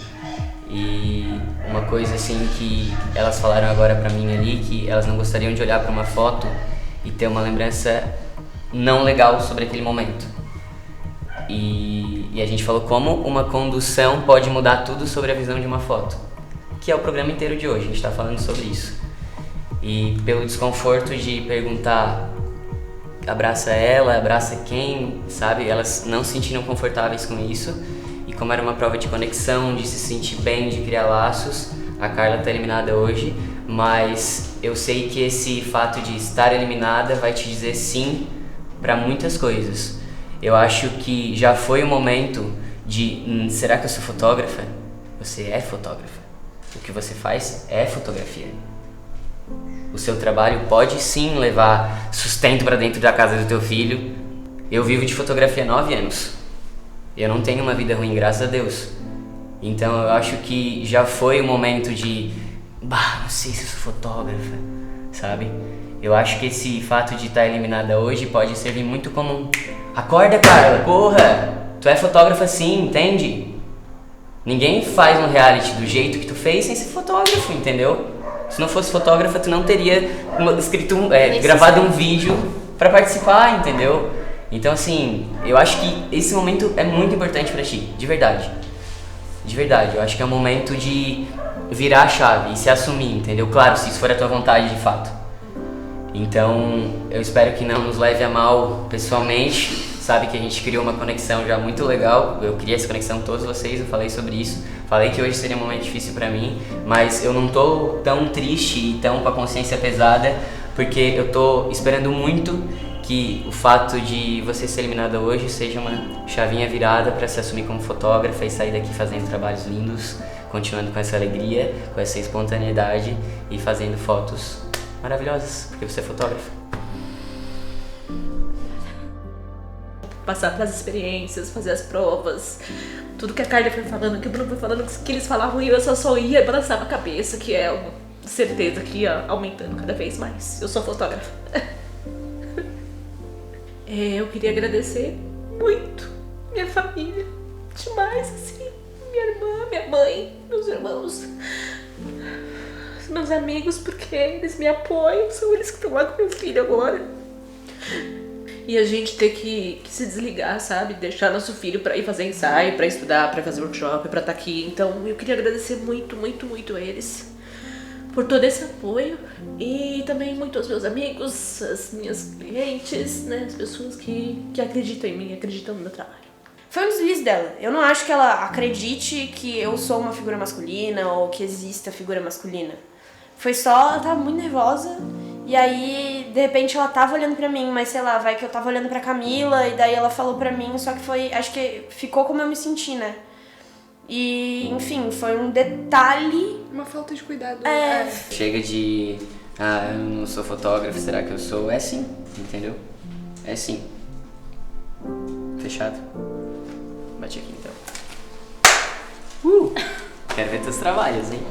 E uma coisa assim que elas falaram agora pra mim ali, que elas não gostariam de olhar pra uma foto e ter uma lembrança não legal sobre aquele momento. E a gente falou como uma condução pode mudar tudo sobre a visão de uma foto, que é o programa inteiro de hoje, a gente está falando sobre isso. E pelo desconforto de perguntar, abraça ela, abraça quem, sabe? Elas não se sentiram confortáveis com isso. E como era uma prova de conexão, de se sentir bem, de criar laços, a Carla tá eliminada hoje, mas eu sei que esse fato de estar eliminada vai te dizer sim para muitas coisas. Eu acho que já foi o momento de, será que eu sou fotógrafa? Você é fotógrafa. O que você faz é fotografia. O seu trabalho pode sim levar sustento para dentro da casa do teu filho. Eu vivo de fotografia há 9 anos. Eu não tenho uma vida ruim, graças a Deus. Então eu acho que já foi o momento de, não sei se eu sou fotógrafa, sabe? Eu acho que esse fato de estar eliminada hoje pode servir muito como acorda, Carla, porra! Tu é fotógrafa sim, entende? Ninguém faz um reality do jeito que tu fez sem ser fotógrafo, entendeu? Se não fosse fotógrafa, tu não teria gravado um vídeo pra participar, entendeu? Então assim, eu acho que esse momento é muito importante pra ti, de verdade. De verdade, eu acho que é um momento de virar a chave e se assumir, entendeu? Claro, se isso for a tua vontade de fato. Então, eu espero que não nos leve a mal pessoalmente, sabe que a gente criou uma conexão já muito legal, eu criei essa conexão com todos vocês, eu falei sobre isso, falei que hoje seria um momento difícil pra mim, mas eu não tô tão triste e tão com a consciência pesada, porque eu tô esperando muito que o fato de você ser eliminada hoje seja uma chavinha virada pra se assumir como fotógrafa e sair daqui fazendo trabalhos lindos, continuando com essa alegria, com essa espontaneidade e fazendo fotos maravilhosas, porque você é fotógrafa. Passar pelas experiências, fazer as provas, tudo que a Carla foi falando, que o Bruno foi falando, que eles falavam e eu só ia e balançava a cabeça, que é uma certeza que ia aumentando cada vez mais. Eu sou fotógrafa. Eu queria agradecer muito minha família, demais, assim, minha irmã, minha mãe, meus irmãos, meus amigos, porque eles me apoiam, são eles que estão lá com meu filho agora. E a gente ter que se desligar, sabe? Deixar nosso filho pra ir fazer ensaio, pra estudar, pra fazer workshop, pra estar aqui. Então eu queria agradecer muito, muito, muito a eles por todo esse apoio. E também muito aos meus amigos, as minhas clientes, né? As pessoas que acreditam em mim, acreditam no meu trabalho. Foi um deslize dela. Eu não acho que ela acredite que eu sou uma figura masculina ou que exista figura masculina. Foi só, ela tava muito nervosa e aí, de repente, ela tava olhando pra mim, mas sei lá, vai que eu tava olhando pra Camila e daí ela falou pra mim, só que foi, acho que ficou como eu me senti, né? E, enfim, foi um detalhe... Uma falta de cuidado. Chega de, eu não sou fotógrafo, será que eu sou? É sim, entendeu? É sim. Fechado? Bate aqui então. Quero ver teus trabalhos, hein?